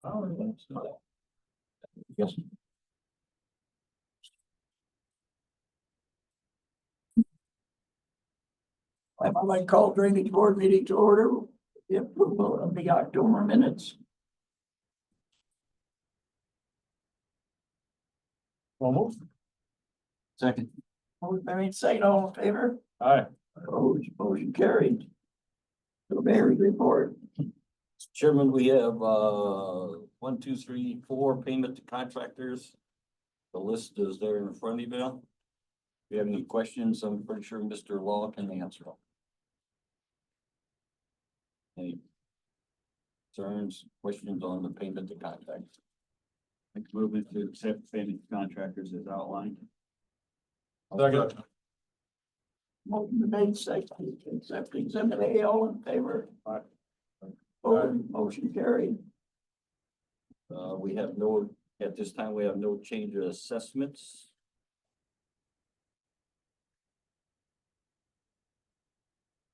Oh, yes. I might call drainage board meeting to order. The approval of the October minutes. Almost. Second. Motion made, second, all in favor? Aye. Opposed, motion carried. The mayor's report. Chairman, we have, 1, 2, 3, 4 payment to contractors. The list is there in front of you, Bill. If you have any questions, I'm pretty sure Mr. Law can answer them. Any concerns, questions on the payment to contractors? Make a move to accept payment to contractors as outlined. Motion made, second, accepting exhibit A, all in favor? Aye. Opposed, motion carried. We have no, at this time, we have no change of assessments.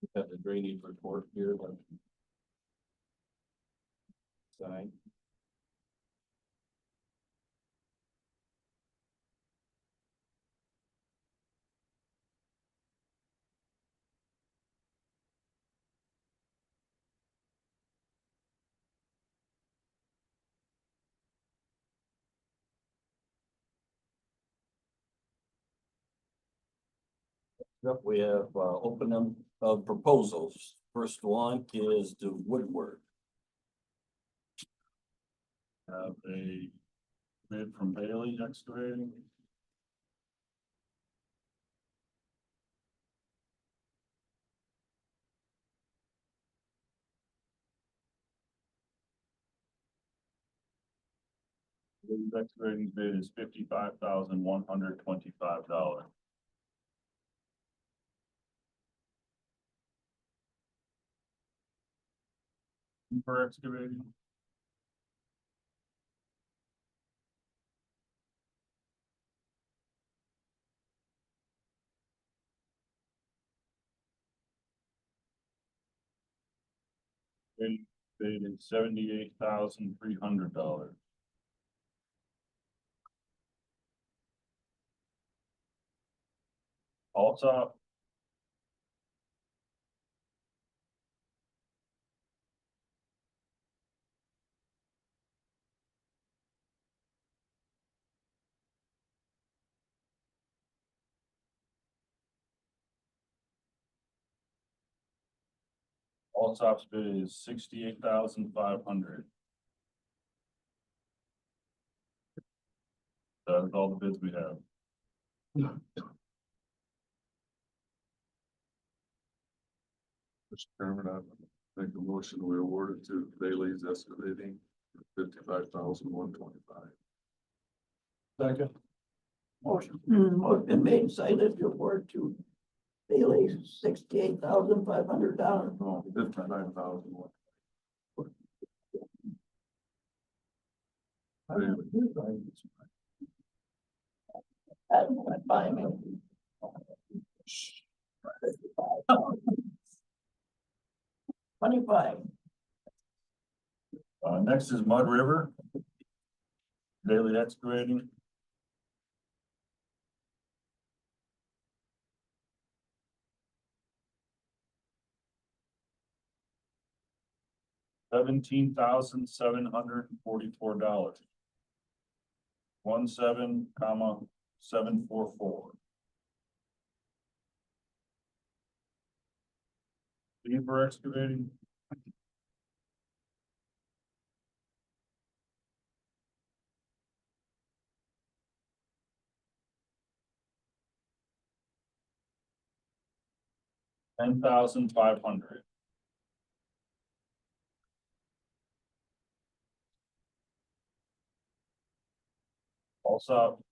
We have the drainage report here, but. Sign. Up, we have opening of proposals. First one is the woodwork. Have a bid from Bailey Excavating. Bailey's Excavating bid is $55,125. For excavating. Bid is $78,300. Also. Allsop's bid is $68,500. That is all the bids we have. Mr. Chairman, I make a motion, we award it to Bailey's Excavating for $55,125. Second. Motion made, seconded to award to Bailey $68,500. $59,000. That went by me. $25. Next is Mud River. Bailey Excavating. $17,744. 17,744. Beaver Excavating. $10,500. Also.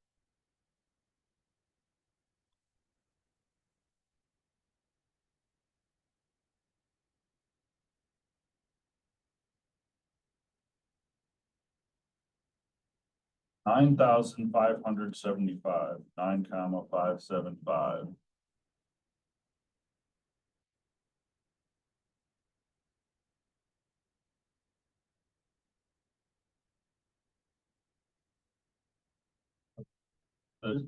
$9,575, 9,575. Sent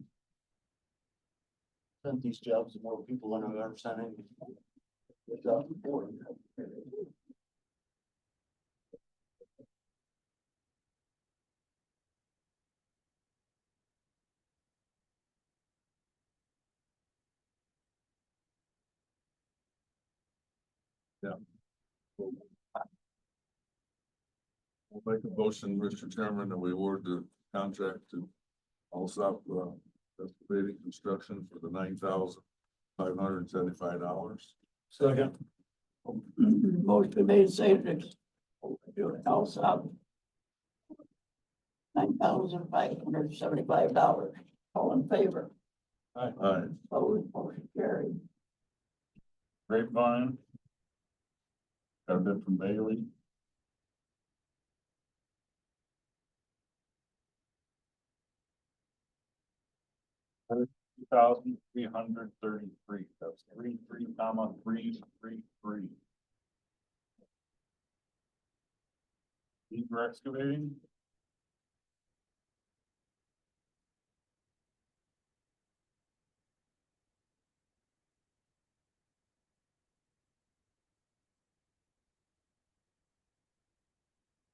these jobs to more people than I've ever sent in. We'll make a motion, Mr. Chairman, that we award the contract to Allsop, excavating construction for the $9,575. Second. Motion been made, seconded. Do it also. $9,575. All in favor? Aye. Opposed, motion carried. Grapevine. Got a bid from Bailey. $2,333, that's 3,333. Beaver excavating.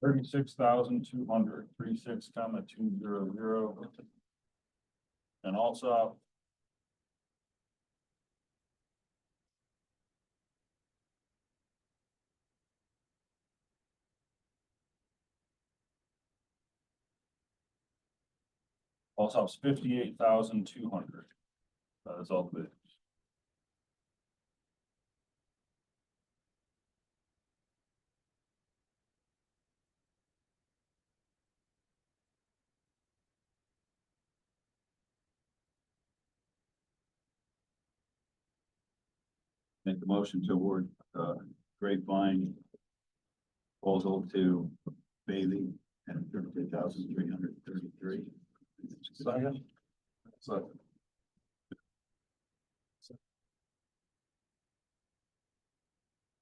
$36,200, 36,200. And also. Also, it's 58,200. That is all the bids. Make the motion to award, Grapevine proposal to Bailey at 32,333. Second. Second.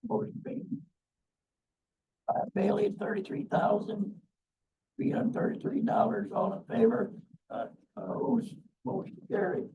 Motion made. Bailey, $33,333. All in favor? Opposed, motion carried.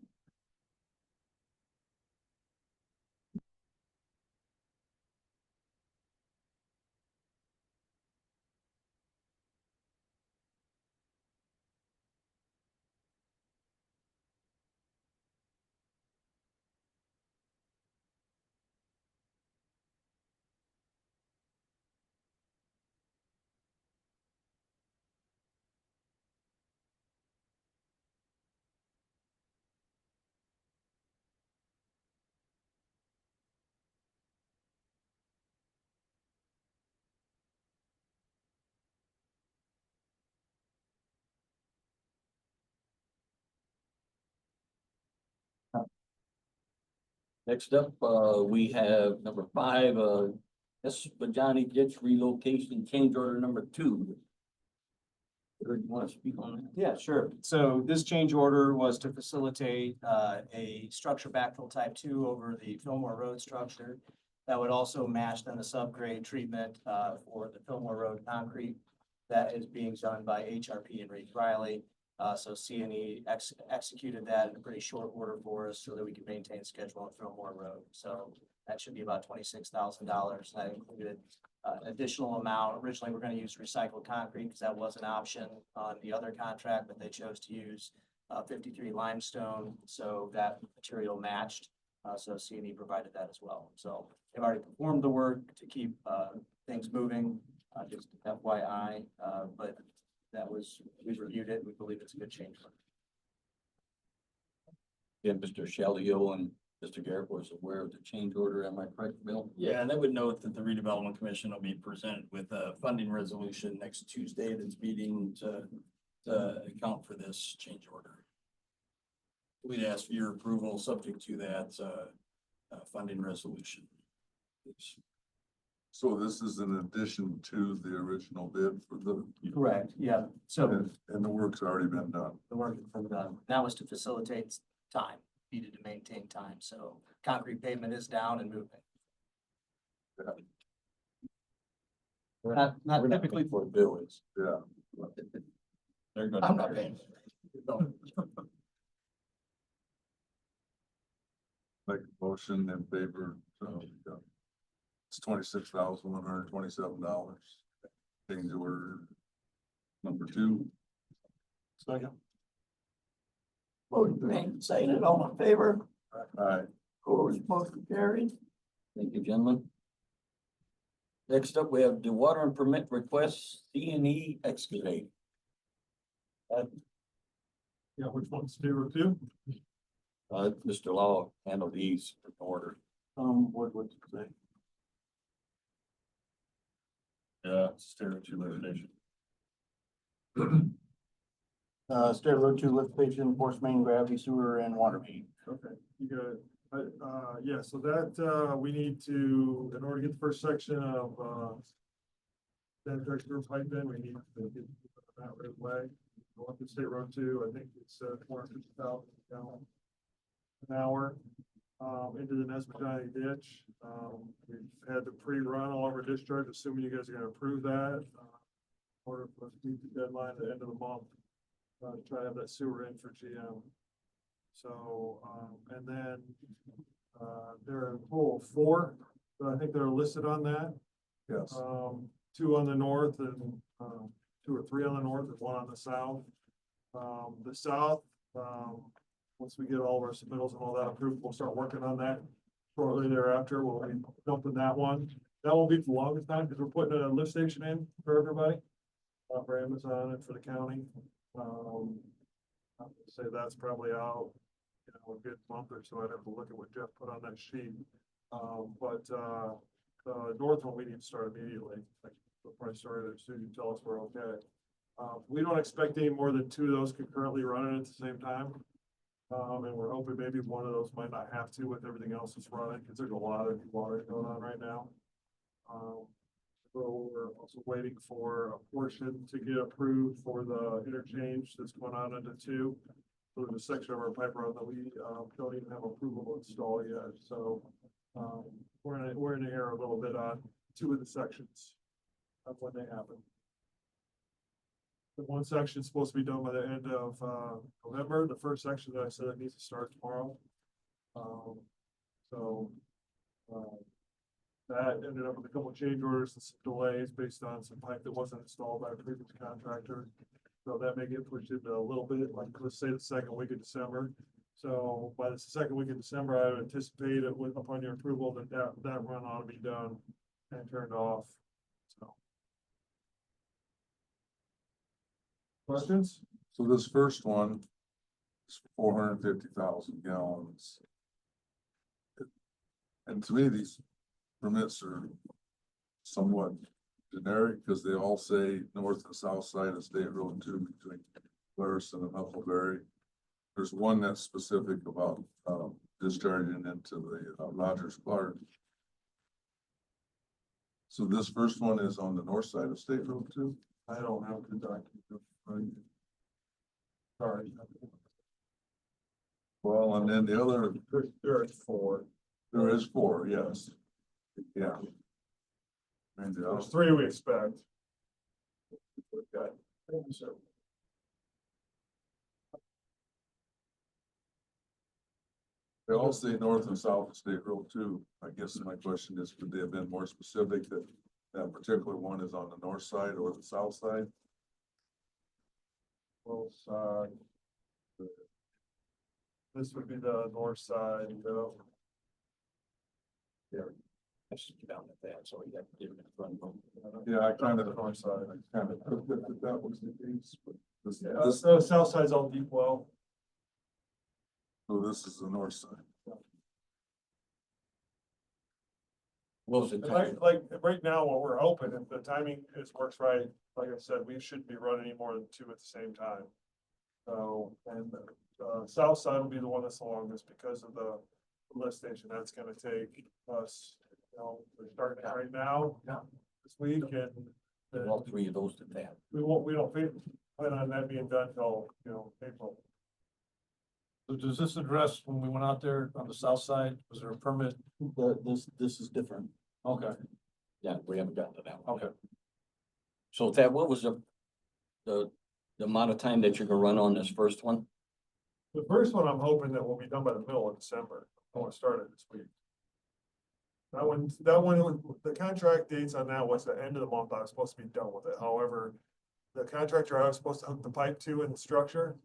Next up, we have number 5, Bajani Ditch relocation change order number 2. You want to speak on that? Yeah, sure. So this change order was to facilitate a structure backfill type 2 over the Fillmore Road structure. That would also match then the subgrade treatment for the Fillmore Road concrete that is being done by HRP and Reed Riley. So CNE executed that in a pretty short order for us so that we could maintain schedule on Fillmore Road. So that should be about $26,000. That included additional amount. Originally, we're going to use recycled concrete because that was an option on the other contract, but they chose to use 53 limestone. So that material matched. So CNE provided that as well. So they've already performed the work to keep things moving, just FYI, but that was, we reviewed it. We believe it's a good change. Yeah, Mr. Shalio and Mr. Garrett was aware of the change order. Am I correct, Bill? Yeah, and I would note that the redevelopment commission will be presented with a funding resolution next Tuesday at its meeting to account for this change order. We'd ask for your approval, subject to that funding resolution. So this is in addition to the original bid for the, Correct. Yeah. So and the work's already been done. the work from done. That was to facilitate time, needed to maintain time. So concrete pavement is down and moving. Not typically. For Bill is. Yeah. They're good. I'm not paying. Make a motion in favor, yeah. It's $26,127. Change order number 2. Second. Motion made, seconded, all in favor, Aye. opposed, motion carried. Thank you, gentlemen. Next up, we have the water and permit request, C&E excavate. Yeah, which one's zero two? Mr. Law handle these in order. What would you say? Yeah, stereo two lift station. State Road 2 lift station, force main, gravity sewer and water main. Okay, you got it. Yeah, so that, we need to, in order to get the first section of, that director pipe in, we need to get that right away. Go up to State Road 2, I think it's, 450,000 gallons an hour, into the Nesmajani ditch. We've had to pre-run all of our discharge, assuming you guys are gonna approve that. In order for us to meet the deadline at the end of the month, to try to have that sewer in for GM. So, and then, there are a total of 4, but I think they're listed on that. Yes. 2 on the north and, 2 or 3 on the north and 1 on the south. The south, once we get all of our submittals and all that approved, we'll start working on that shortly thereafter. We'll be dumping that one. That won't be for the longest time because we're putting a lift station in for everybody, for Amazon and for the county. I would say that's probably out, you know, a good month or so. I'd have to look at what Jeff put on that sheet. But the north one, we need to start immediately. Like, we'll probably start it as soon as you tell us we're okay. We don't expect any more than 2 of those concurrently running at the same time. And we're hoping maybe one of those might not have to with everything else that's running, because there's a lot of water going on right now. So we're also waiting for a portion to get approved for the interchange that's going on into 2. So there's a section of our pipe road that we, don't even have approval to install yet, so, we're in the air a little bit on 2 of the sections of when they happen. The one section is supposed to be done by the end of, November, the first section that I said that needs to start tomorrow. That ended up with a couple of change orders and some delays based on some pipe that wasn't installed by a previous contractor. So that may get pushed into a little bit, like, let's say the second week of December. So by the second week of December, I would anticipate it with, upon your approval, that run ought to be done and turned off, so. Questions? So this first one is 450,000 gallons. And to me, these permits are somewhat generic because they all say north and south side of State Road 2 between Clarison and Huckleberry. There's one that's specific about discharging into the Rogers Clark. So this first one is on the north side of State Road 2. I don't have the document. Right. Sorry. Well, and then the other, There is 4. there is 4, yes. Yeah. And There's 3 we expect. Okay. So, they all say north and south of State Road 2. I guess my question is, could they have been more specific that that particular one is on the north side or the south side? both sides. This would be the north side, I should get down at that, so you have to get it in front of them. Yeah, I kind the of, north side. took it that that was the case, but this, Yeah, this, the south side's all deep well. so this is the north side. What was the time? Like, right now, what we're hoping, if the timing works right, like I said, we shouldn't be running any more than 2 at the same time. So, and the south side will be the one that's the longest because of the lift station. That's gonna take us, we're starting it right now. This week, and then All 3 of those did that. we don't plan on that being done till, April. So does this address when we went out there on the south side, was there a permit? This is different. Okay, Yeah, we haven't gotten to that one. okay. So Ted, what was the amount of time that you're gonna run on this first one? The first one, I'm hoping that will be done by the middle of December. I want to start it this week. That one, the contract dates on that was the end of the month. I was supposed to be done with it. However, the contractor I was supposed to hook the pipe to in the structure,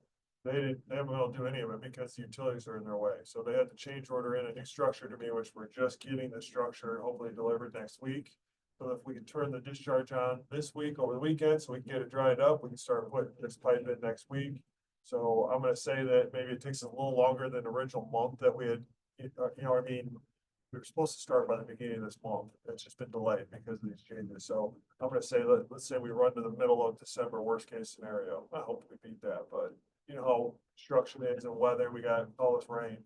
they haven't been able to do any of it because the utilities are in their way. So they had to change order in a new structure to me, which we're just getting the structure hopefully delivered next week. So if we can turn the discharge on this week over the weekend, so we can get it dried up, we can start putting this pipe in next week. So I'm gonna say that maybe it takes a little longer than the original month that we had, you know what I mean? We were supposed to start by the beginning of this month. It's just been delayed because of these changes. So I'm gonna say, let's say we run to the middle of December, worst case scenario. I hope we beat that, but you know how construction is and weather, we got all this rain.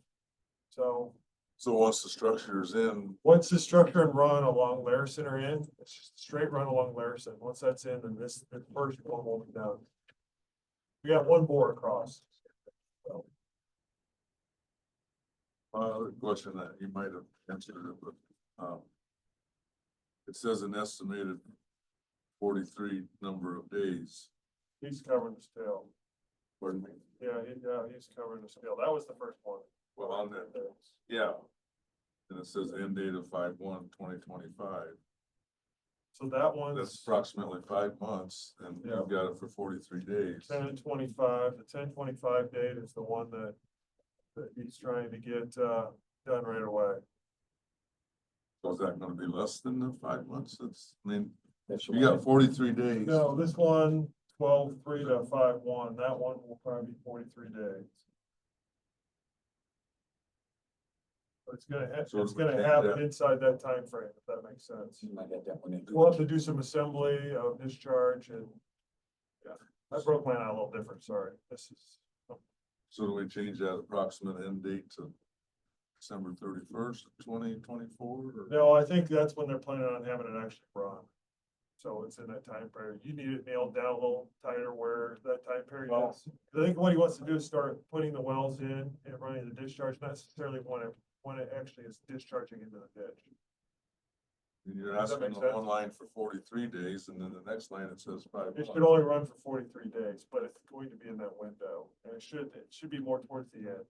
So So once the structure is in, once the structure and run along Larison are in, it's just a straight run along Larison. Once that's in, then the first one will be done. We got one bore across. So, other question that you might have answered it, but, it says an estimated 43 number of days. he's covering the scale. Pardon me? Yeah, he's covering the scale. That was the first one. Well, on that, yeah. And it says end date of 5/1/2025. So that one's. That's approximately 5 months, and Yeah. you've got it for 43 days. 10/25, the 10/25 date is the one that he's trying to get, done right away. So is that gonna be less than the 5 months? It's, I mean, That's you got 43 days. No, this one, 12/3 to 5/1, that one will probably be 43 days. But it's gonna, So it's we gonna can't happen do- inside that time frame. If that makes sense. I got that one in. We'll have to do some assembly of discharge and, yeah, I broke mine out a little different, sorry. This is, So do we change that approximate end date to December 31st, 2024? Or? no, I think that's when they're planning on having it actually run. So it's in that time period. You need it nailed down a little tighter where that time period is. I think what he wants to do is start putting the wells in and running the discharge, not necessarily when it actually is discharging into the ditch. And you're Does that asking make on sense? one line for 43 days, and then the next line it says 5 It should months. only run for 43 days, but it's going to be in that window, and it should be more towards the end.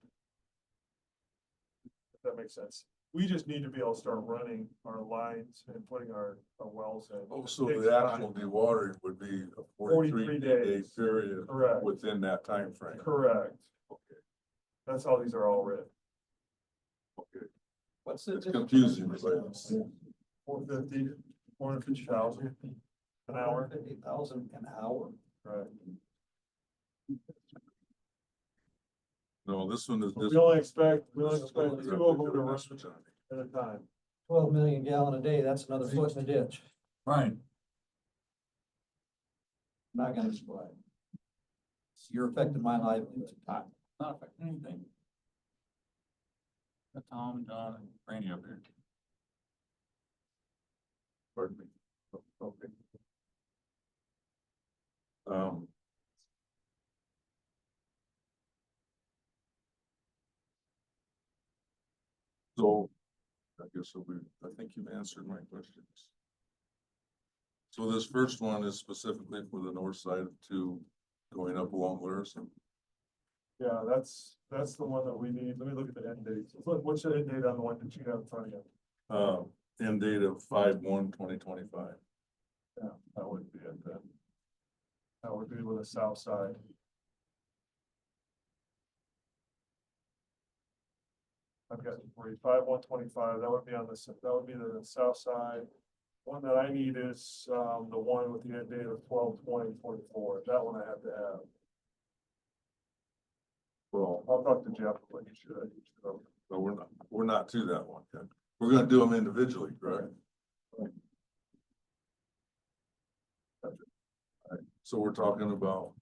If that makes sense. We just need to be able to start running our lines and putting our wells in. Oh, so It takes the actual time. dewatering would be a 43 43 day days. period Correct, within that time frame. correct. Okay, That's how these are all written. okay. What's the? It's confusing, but 450, 450,000 an hour. 50,000 an hour? Right. no, this one is. We only expect two this is of them going to directly run Western County. at a time. 12 million gallon a day, that's another foot in the ditch. Right. Not gonna survive. You're affecting my livelihood. Not affecting anything. Got Tom, John, and Randy up here. Pardon me. Okay. So, I guess I think you've answered my questions. So this first one is specifically for the north side of 2 going up along Larison. Yeah, that's the one that we need. Let me look at the end dates. What's the end date on the one that you have in front of you? End date of 5/1/2025. Yeah, that would be it then. That would be with the south side. I've got 5/1/25. That would be on that would be the south side. One that I need is, the one with the end date of 12/20/24. That one I have to have. Well, I'll talk to Jeff, but you should. but we're not to that one yet. We're gonna do them individually, correct? Alright, so we're talking about.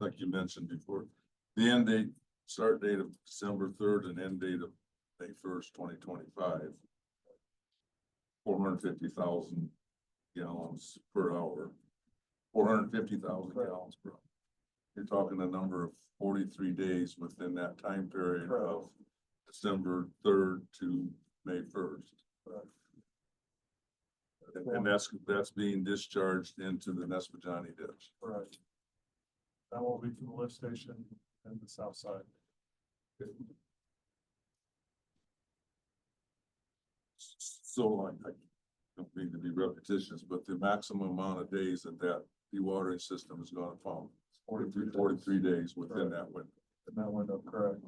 Like you mentioned before, the end date, start date of December 3rd and end date of May 1st, 2025. 450,000 gallons per hour. 450,000 gallons per hour. You're talking a number of 43 days within that time period of December 3rd to May 1st. And that's being discharged into the Nespajani ditch. Right. That will be from the lift station and the south side. So like, I don't mean to be repetitious, but the maximum amount of days that that dewatering system is gonna pump. 43 days within that window. In that window, correct.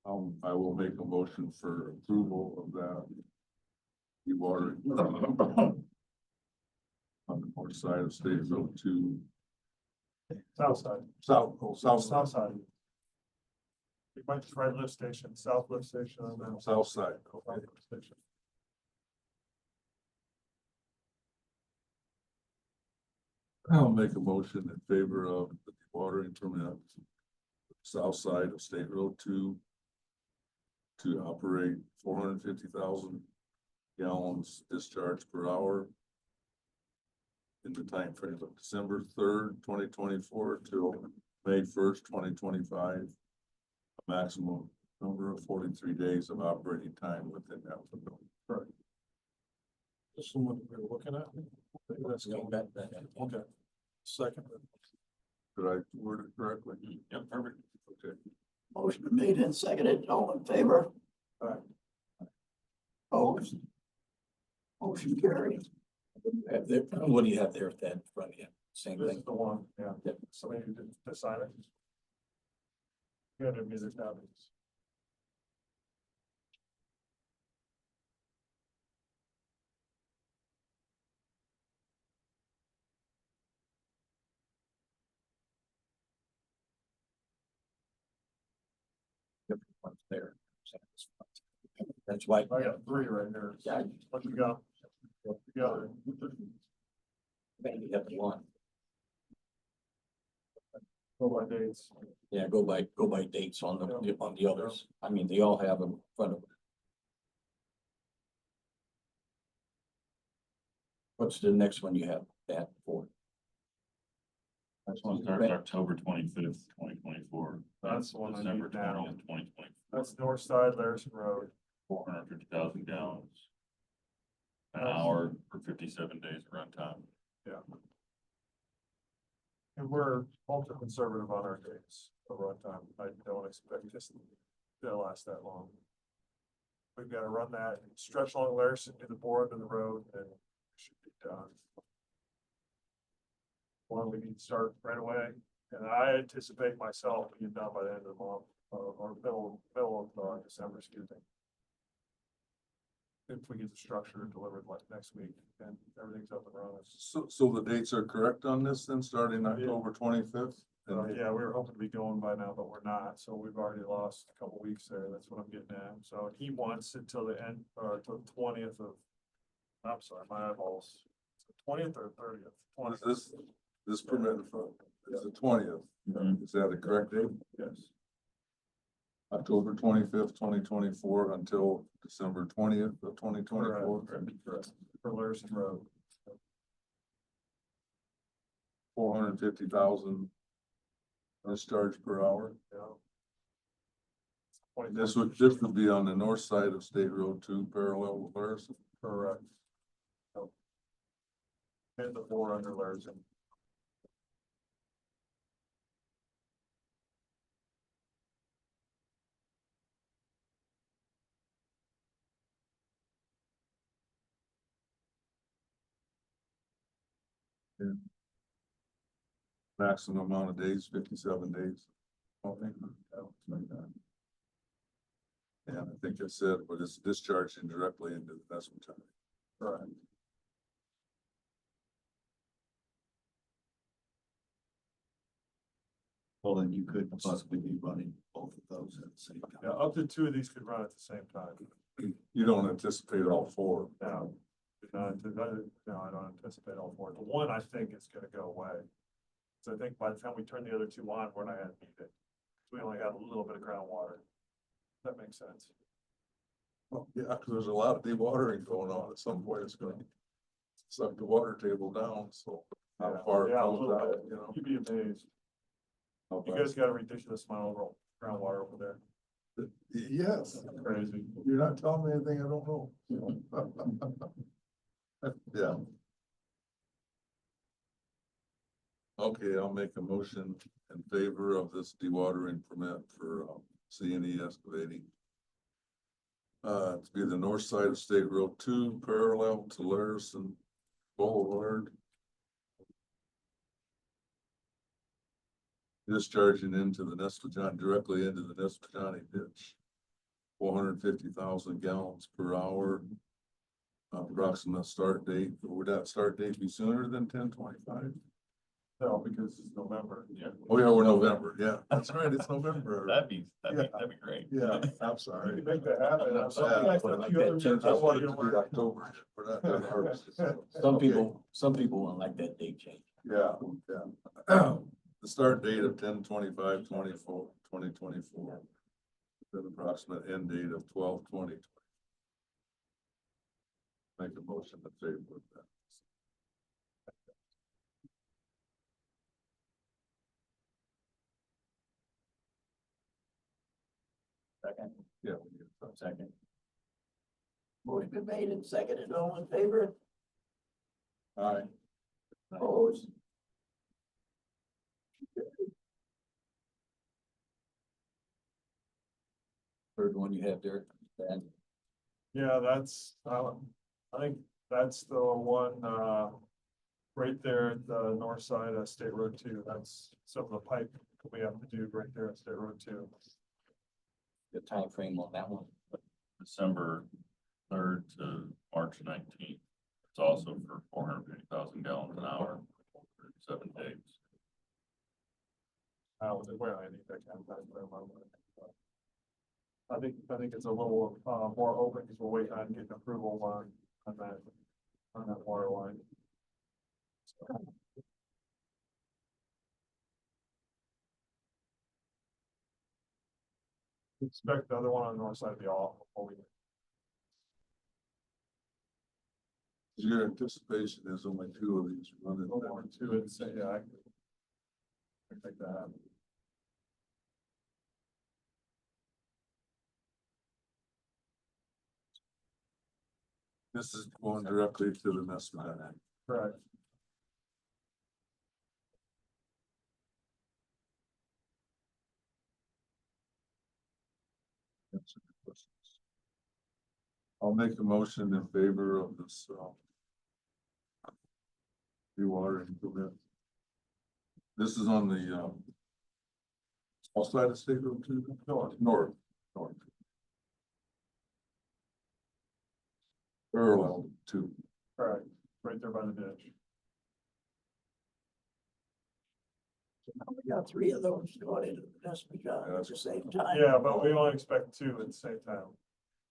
I will make a motion for approval of that. Dewatering. On the north side of State Road 2, South side. south South side, side. You might just write lift station, south lift station, and then. south side. South Okay. lift station. I'll make a motion in favor of the dewatering permit. South side of State Road 2. To operate 450,000 gallons discharge per hour. In the time frame of December 3rd, 2024 till May 1st, 2025. A maximum number of 43 days of operating time within that window. This is what we're looking at. That's Going back to that. okay. Second, Did I word it correctly? Yep, perfect. Okay. Motion made and seconded, all in favor? Aye. Opposed? Motion carried. What do you have there at that front end? Same This thing. is the one, yeah. Yep. Somebody who didn't decide it. You had to be the copies. One's there. That's why. I got three right here. Yeah. What you got? Together. Maybe have one. Go by dates. Yeah, go by dates on the others. I mean, they all have them in front of them. What's the next one you have that for? This one starts October 25th, 2024. That's the one I need December now. 20th, 2024. That's north side, Larison Road. 450,000 gallons. An hour for 57 days of runtime. And we're ultra conservative on our dates of runtime. I don't expect this to last that long. We've got to run that, stretch along Larison, do the bore under the road, and it should be done. One, we need to start right away, and I anticipate myself being done by the end of the month, or middle of December, excuse me. If we get the structure delivered like next week, and everything's up and running. So the dates are correct on this then, starting October 25th? Yeah, we were hoping to be going by now, but we're not, so we've already lost a couple weeks there, that's what I'm getting at, so he wants it till the end, or till the 20th of. I'm sorry, my eyeballs, 20th or 30th? What is 20th. this permit in front, is the 20th, is that the correct date? Yes, October 25th, 2024 until December 20th of 2024. correct, for Larison Road. 450,000 discharge per hour. Yeah. This would be on the north side of State Road 2, parallel with Larison. Correct. And the bore under Larison. Maximum amount of days, 57 days. I think, like that. And I think it said, but it's discharging directly into the investment time. Correct. Well, then you could possibly be running both of those at the same time. Yeah, up to two of these could run at the same time. You don't anticipate all four. No, no, I don't anticipate all four. The one I think is gonna go away. So I think by the time we turn the other two on, we're not gonna need it. We only got a little bit of groundwater. That makes sense. Well, yeah, because there's a lot of dewatering going on. At some point, it's going to suck the water table down, so how far it Yeah, a comes little out, bit. you know. You'd be amazed. how You fast- guys got a ridiculous amount of groundwater over there. Yes, Crazy. you're not telling me anything I don't know. Yeah. Okay, I'll make a motion in favor of this dewatering permit for C&E excavating. To be the north side of State Road 2, parallel to Larison Boulevard. Discharging into the Nescajon, directly into the Nescajon ditch. 450,000 gallons per hour. Approximate start date, would that start date be sooner than 10/25? No, because it's November. Yeah. Oh, yeah, we're November, yeah, that's right, it's November. That'd be great. Yeah, I'm You sorry. can make that happen. I'm Some sorry. guys But have like a few that other change, years. I wanted to be October, we're not done harvest. Some people won't like that date change. Yeah, yeah. The start date of 10/25/2024. Then approximate end date of 12/20. Make a motion in favor of that. Second. Yeah. we need a second. Second. Motion been made and seconded, all in favor, Aye. opposed? Third one you have there, Dan. Yeah, that's, I think that's the one, right there at the north side of State Road 2. That's some of the pipe we have to do right there at State Road 2. The time frame on that one. December 3rd to March 19th. It's also for 450,000 gallons an hour, for 7 days. Well, I think that kind of time frame on that. I think it's a little, more open because we're waiting on getting approval on that water line. Expect the other one on the north side to be off before we. Your anticipation is only 2 of these running. Or two and say, yeah, I can make that happen. This is going directly to the Nescajon. Correct. Answer the questions. I'll make a motion in favor of this, dewatering permit. This is on the, south side of State Road 2? North. North. Parallel to, Correct, right there by the ditch. We got 3 of those going into the Nescajon at the same time. Yeah, but we only expect 2 at the same time.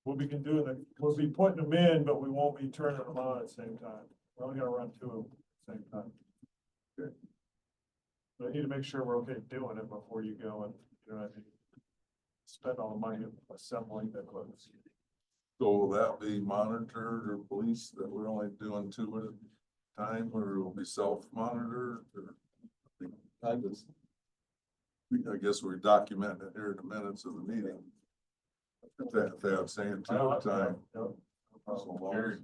We'll be we'll be putting them in, but we won't be turning them on at the same time. We're only gonna run 2 of them at the same time. Okay. But I need to make sure we're okay doing it before you go and, you know what I mean? Spend all the money assembling the equipment. so will that be monitored or police that we're only doing 2 at a time, or it will be self-monitored? Or I guess we're documenting it here in the minutes of the meeting. If they have saying 2 at a time. Yep. So long as-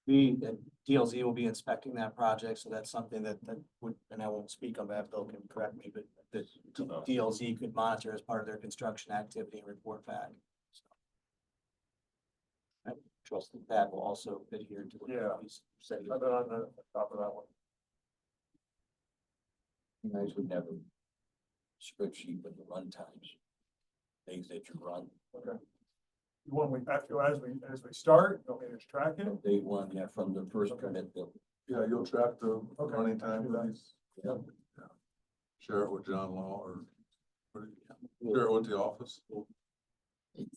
The DLZ will be inspecting that project, so that's something that would, and I won't speak on that, Bill can correct me, but the DLZ could monitor as part of their construction activity and report back. So I trust that will also adhere to what Yeah. he's said. I've been on the top of that one. You guys would never spreadsheet with the run times. Days that you run. Okay. You want me, after, as we start, you want me to just track it? Day one, yeah, from the first permit bill. Yeah, you'll track the Okay. running time Do of that. these. Yeah. Share it with John Law or share it with the office.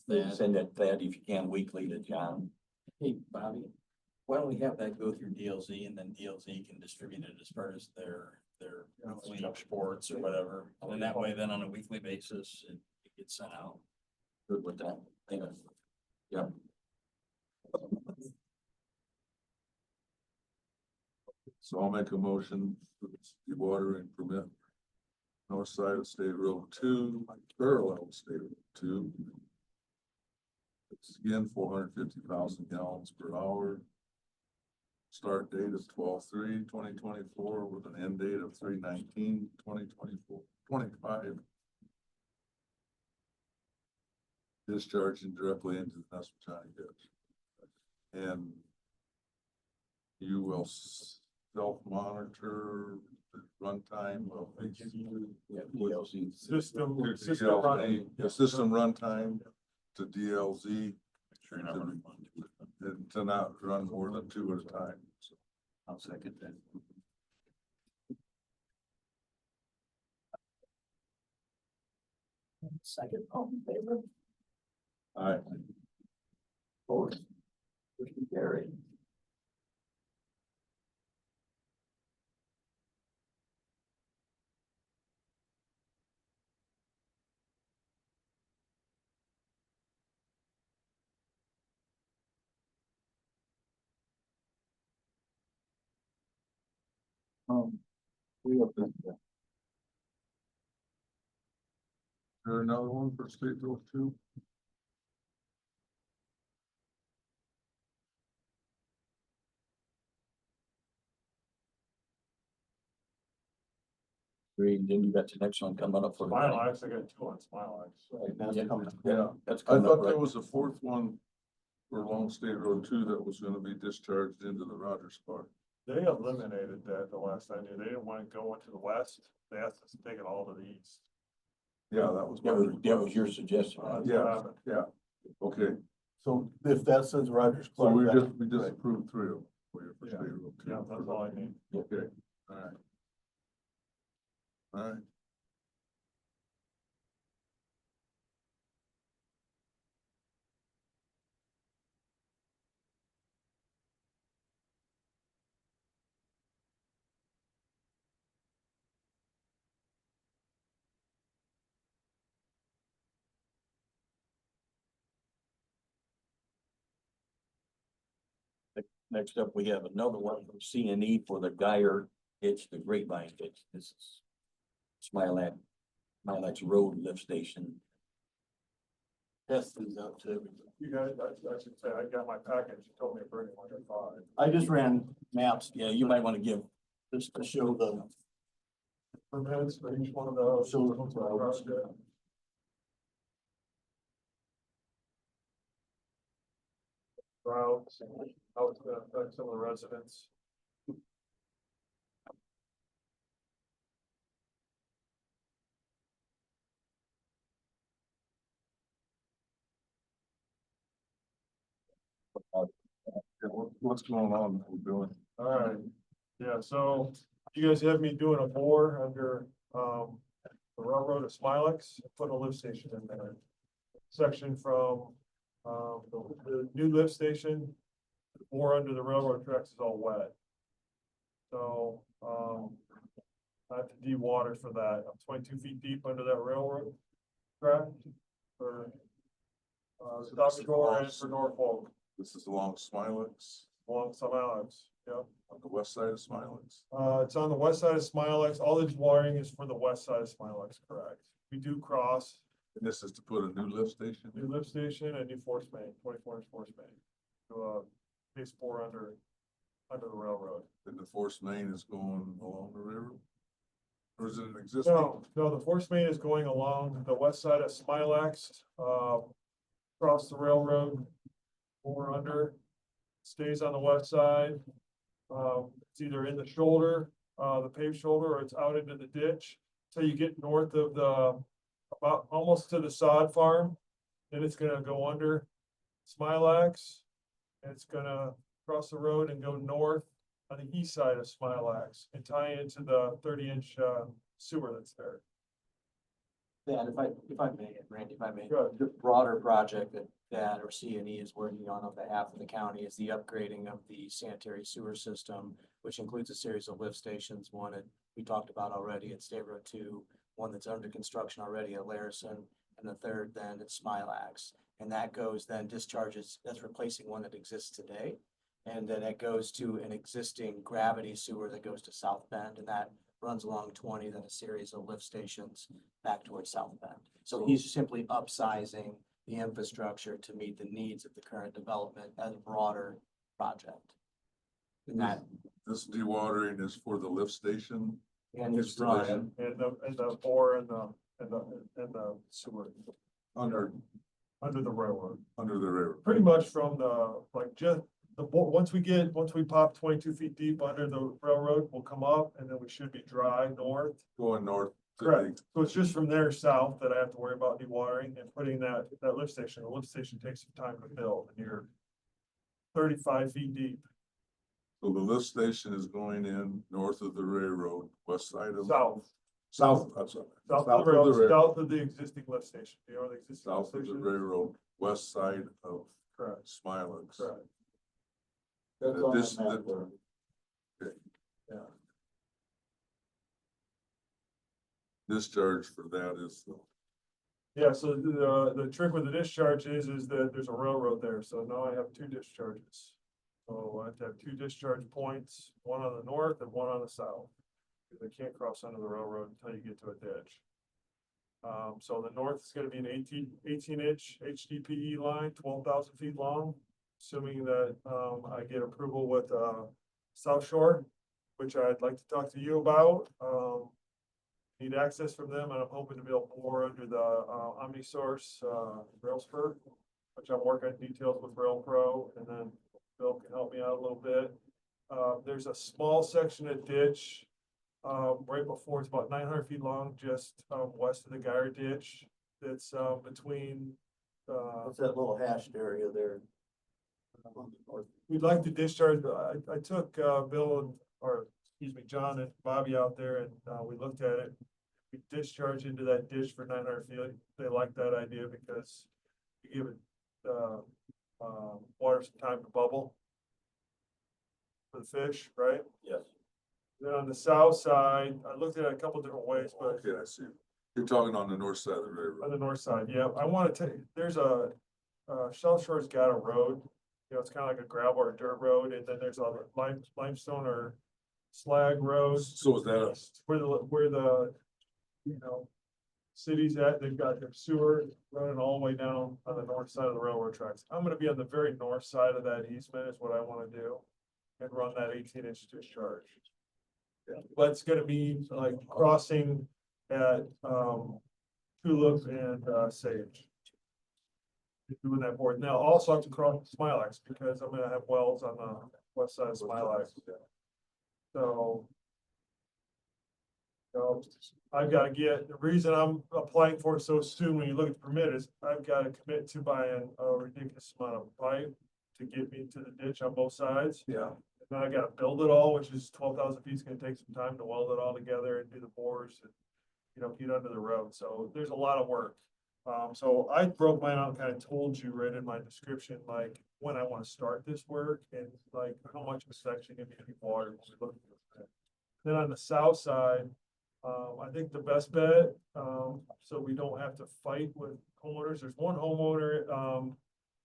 Send that if you can weekly to John. Hey, Bobby, why don't we have that go through DLZ and then DLZ can distribute it as part of their weekly reports or whatever. And that way, then on a weekly basis, it gets sent out. Good with that. Yeah. Yeah. So I'll make a motion for this dewatering permit. North side of State Road 2, parallel to State Road 2. It's again 450,000 gallons per hour. Start date of 12/3/2024 with an end date of 3/19/2024, 25. Discharging directly into the Nestor County ditch. And you will self-monitor the runtime of these. DLC. System DLZ, running. the system runtime to DLZ, Make sure you're not running one. and to not run more than 2 at a time. So, I'll second that. Second, all in favor? Aye. Opposed? Motion carried. We have been, Is there another one for State Road 2? Great, then you got the next one coming up for. Smilex, I got 2 on Smilex. Yeah, that's I coming up, thought there right? was a 4th one for Long State Road 2 that was gonna be discharged into the Rogers Park. They eliminated that the last I knew. They didn't want to go into the west. They asked us to take it all to the east. Yeah, that was. my That was your request. suggestion. Yeah, yeah, okay, So if that says Rogers so Clark. we just approved 3 of them for you for Yeah. State Road 2. Yeah, that's all I need. Okay, all right. All right. Next up, we have another one from C and E for the Geyer ditch, the Grapevine ditch. This is Smilax Road Lift Station. Test these out to everybody. You guys, I should say, I got my package. You told me to bring it when I thought. I just ran maps Yeah, you might want to give, just to show the, Permits for each one of those. Routes, how it's gonna affect some of the residents. Yeah, what's going on, that we're doing? All right, yeah, so you guys have me doing a bore under, the railroad of Smilex, put a lift station in there. Section from, the new lift station, bore under the railroad tracks is all wet. So, I have to de-water for that. I'm 22 feet deep under that railroad track for, Dr. Gore and for Norfolk, This is along Smilex, along some Alex, yeah. on the west side of Smilex. It's on the west side of Smilex. All this wiring is for the west side of Smilex, correct? We do cross And this is to put a new lift station new in. lift station and new force main, 24-inch force main. To base bore under the railroad. And the force main is going along the river? Or is it an existing? No, the force main is going along the west side of Smilex, across the railroad, bore under, stays on the west side. It's either in the shoulder, the paved shoulder, or it's out into the ditch. Till you get north of about almost to the sod farm, then it's gonna go under Smilex. And it's gonna cross the road and go north on the east side of Smilex and tie into the 30-inch sewer that's there. Yeah, if I may, Randy, if I may. Good. The broader project that our C and E is working on behalf of the county is the upgrading of the sanitary sewer system, which includes a series of lift stations, we talked about already at State Road 2, one that's under construction already at Larison, and the third then at Smilax. And that goes then discharges, that's replacing one that exists today. And then it goes to an existing gravity sewer that goes to South Bend, and that runs along 20, then a series of lift stations back towards South Bend. So he's simply upsizing the infrastructure to meet the needs of the current development as a broader project. Not, This dewatering is for the lift station. and it's Installation. dry. And the bore and the sewer Under under the railroad. the railroad. Pretty much from the, like, just once we pop 22 feet deep under the railroad, we'll come up and then we should be dry north. Going north. to Correct. So it's just from there south that I have to worry about dewatering and putting that lift station. The lift station takes some time to build and you're 35 feet deep, So the lift station is going in north of the railroad, west side of. south, South, I'm sorry. south of the railroad, south of the existing lift station. You know, the existing lift South of the station? railroad, west side of Correct, Smilex. correct. That's on on the map there. Yeah. Discharge for that is, Yeah, so the trick with the discharge is that there's a railroad there, so now I have two discharges. So I have to have two discharge points, one on the north and one on the south. Because I can't cross under the railroad until you get to a ditch. So the north is gonna be an 18 inch HDPE line, 12,000 feet long. Assuming that, I get approval with, South Shore, which I'd like to talk to you about. Need access from them, and I'm hoping to be able to bore under the OmniSource rail spur, which I'm working on details with Rail Pro, and then Bill can help me out a little bit. There's a small section of ditch right before, it's about 900 feet long, just west of the Geyer ditch. That's between. What's that little hashed area there? We'd like to discharge, I took Bill and, or excuse me, John and Bobby out there and we looked at it. We discharge into that ditch for 900 feet. They like that idea because you give it water some time to bubble for the fish, right? Yes. Then on the south side, I looked at it a couple different ways, but okay, I see. You're talking on the north side of the on railroad. the north side, yeah, I want to take, there's a South Shore's got a road. You know, it's kind of like a gravel or dirt road, and then there's a limestone or slag road. So is that, Where the, you know, city's at, they've got their sewer running all the way down on the north side of the railroad tracks. I'm gonna be on the very north side of that easement is what I wanna do. And run that 18-inch discharge. But it's gonna be like crossing at, Tulip and, Sage. Doing that board. Now, also I have to cross Smilex because I'm gonna have wells on the west side of Smilex. So. So I've got to get, the reason I'm applying for it so soon, when you look at the permit, is I've got to commit to buying a ridiculous amount of pipe to get me to the ditch on both sides. yeah, And then I got to build it all, which is 12,000 feet. It's going to take some time to weld it all together and do the bores and, you know, get under the road. So there's a lot of work. So I broke mine out and kind of told you right in my description, like when I want to start this work and like how much of a section gonna be water. When we look at it. Then on the south side, I think the best bet, so we don't have to fight with homeowners, there's one homeowner,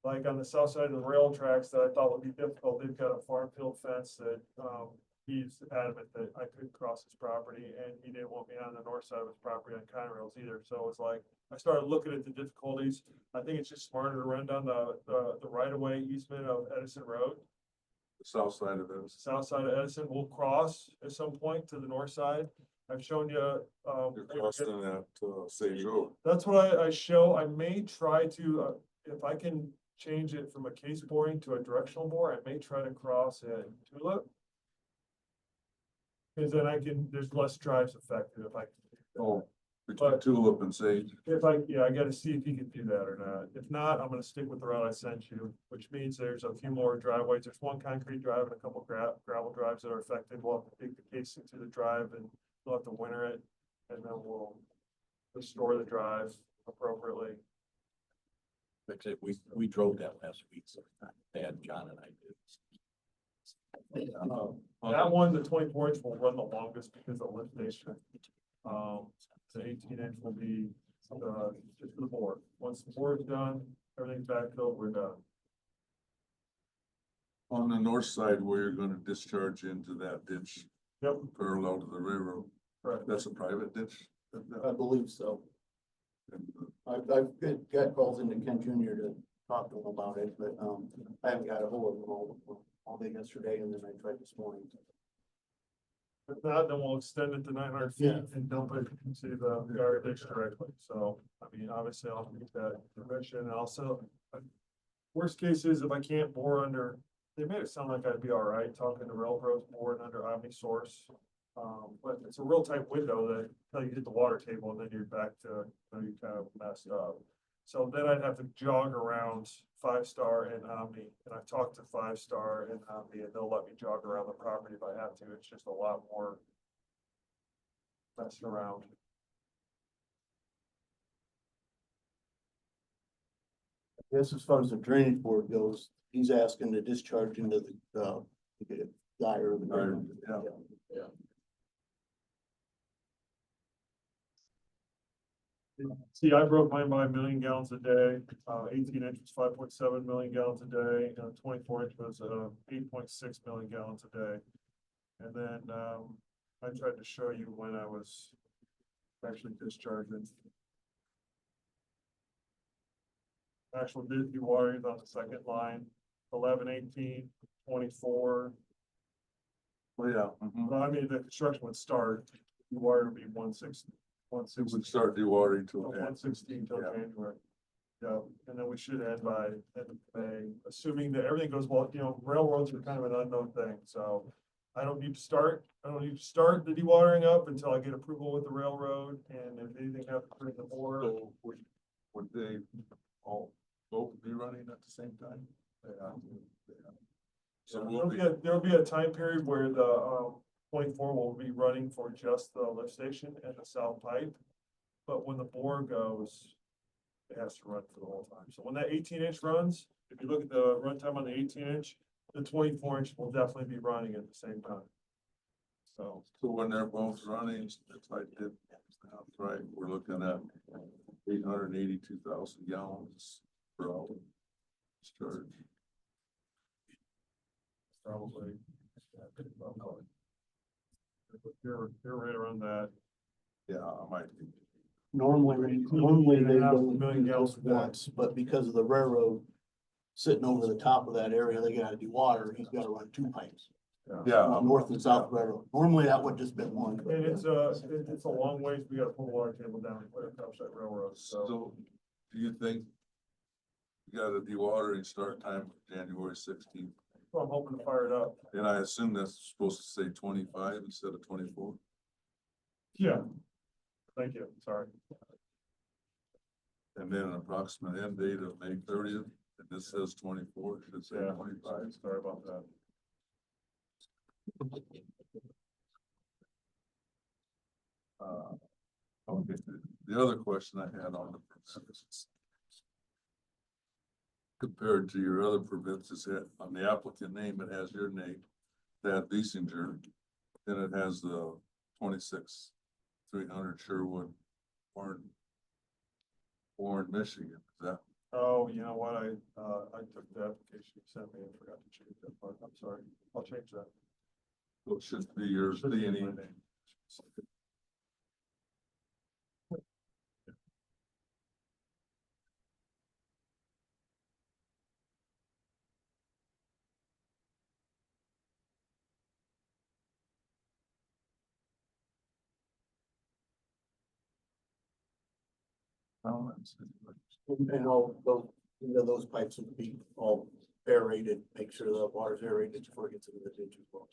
like on the south side of the rail tracks that I thought would be difficult. They've got a farm field fence that, he's adamant that I couldn't cross his property and he didn't want me on the north side of his property on Conrails either. So it's like, I started looking at the difficulties. I think it's just smarter to run down the right of way easement of Edison Road. the south side of it. South side of Edison will cross at some point to the north side. I've shown you, You're crossing that, Sage Road. that's what I show. I may try to, if I can change it from a case boring to a directional bore, I may try to cross at Tulip. Cause then there's less drives affected if I, Oh, between Tulip and Sage. yeah, I gotta see if he can do that or not. If not, I'm gonna stick with the route I sent you, which means there's a few more driveways. There's one concrete drive and a couple gravel drives that are affected. We'll have to dig the case into the drive and we'll have to winter it. And then we'll restore the drive appropriately. Actually, we drove that last week, so Dad, John and I did. That one, the 24-inch will run the longest because of the lift station. The 18-inch will be, just for the board. Once the board's done, everything's backfilled, we're done. On the north side where you're gonna discharge into that ditch Yep, parallel to the railroad, correct. that's a private ditch? I believe so. And, I've got calls into Ken Junior to talk to him about it, but, I haven't got a hold of him all day yesterday and then I tried this morning. If not, then we'll extend it to 900 feet Yeah. and dump it into the Gardner ditch directly. So, I mean, obviously I'll need that permission and also. Worst case is if I can't bore under, they made it sound like I'd be all right talking to railroads boring under Omni Source. But it's a real tight window that until you hit the water table and then you're back to, you kind of messed up. So then I'd have to jog around Five Star and Omni, and I've talked to Five Star and Omni, and they'll let me jog around the property if I have to. It's just a lot more messing around. Yes, as far as the drainage board goes, he's asking to discharge into the gyre of the ground. Yeah. See, I broke mine by 1,000,000 gallons a day, 18 inches, 5.7 million gallons a day, and 24 inch was 8.6 million gallons a day. And then, I tried to show you when I was actually discharging. Actual dewatering on the second line, 11, 18, 24. Well, yeah. Mhm. Well, I mean, the construction would start, dewatering would be 160. It would start dewatering till Oh, then. 116 till Yeah. January. Yeah, and then we should end by end of May, assuming that everything goes well, you know, railroads are kind of an unknown thing, so. I don't need to start the dewatering up until I get approval with the railroad, and if anything happens during the board. So would they all both be running at the same time? Yeah. So There'll be a time period where the, 24 will be running for just the lift station and the south pipe. But when the bore goes, it has to run for the whole time. So when that 18-inch runs, if you look at the runtime on the 18-inch, the 24-inch will definitely be running at the same time. So, when they're both running, it's like, that's right, we're looking at 882,000 gallons per hour. Discharge. probably. You're right around that. Yeah, I might be. Normally they 2.5 million don't do gallons this a day. once, but because of the railroad sitting over the top of that area, they gotta do water, he's gotta run two pipes. Yeah. North and south railroad. Normally that would just been one. And it's a long ways. We gotta pull the water table down and put it across that railroad, so. So, do you think you got a dewatering start time of January 16th? I'm hoping to fire it up. And I assume that's supposed to say 25 instead of 24? Yeah. Thank you, sorry. And then an approximate end date of May 30th, and this says 24, it should say Yeah, 25. sorry about that. Okay, the other question I had on the permits. Compared to your other permits, is that on the applicant name, it has your name, Thad Biesinger, then it has the 26,300 Sherwood, Warren, Michigan, is that? Oh, you know what, I took the application you sent me and forgot to change that part, I'm sorry, I'll change that. So it should be yours, Should be D&E. my name. And all those, those pipes would be all aerated, make sure the water's aerated before it gets into the ditch as well.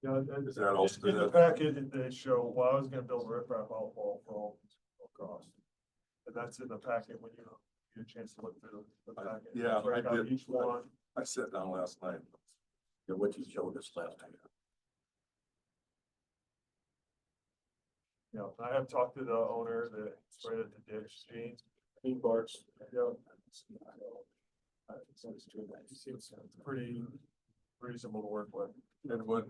Yeah, Is that also in the that- packet, they show, well, I was gonna build a riprap outfall for all costs. And that's in the packet when you get a chance to look through the packet. Yeah, Break I out did. Each one, I sat down last night. Yeah, what you showed us last time. you know, I have talked to the owner that sprayed at the ditch, Gene. Clean parts. Yeah. He seems pretty reasonable to work with. And when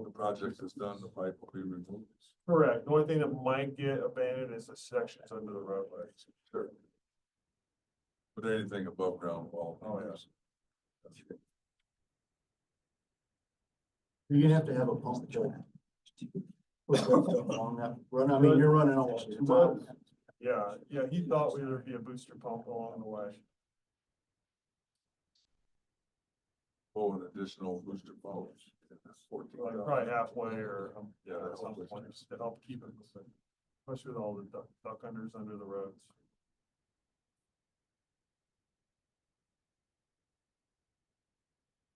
the project is done, the pipe will be removed. Correct. The only thing that might get abandoned is the sections under the roadway. Sure. But anything above ground wall. Oh, yes. You're gonna have to have a pump joint. Along that run, I mean, you're running almost 2 miles. Yeah, he thought there would be a booster pump along the way. Oh, an additional booster pumps. That's 14,000. Probably halfway or, Yeah, at some point, just to help keep it, especially with all the duck unders under the roads.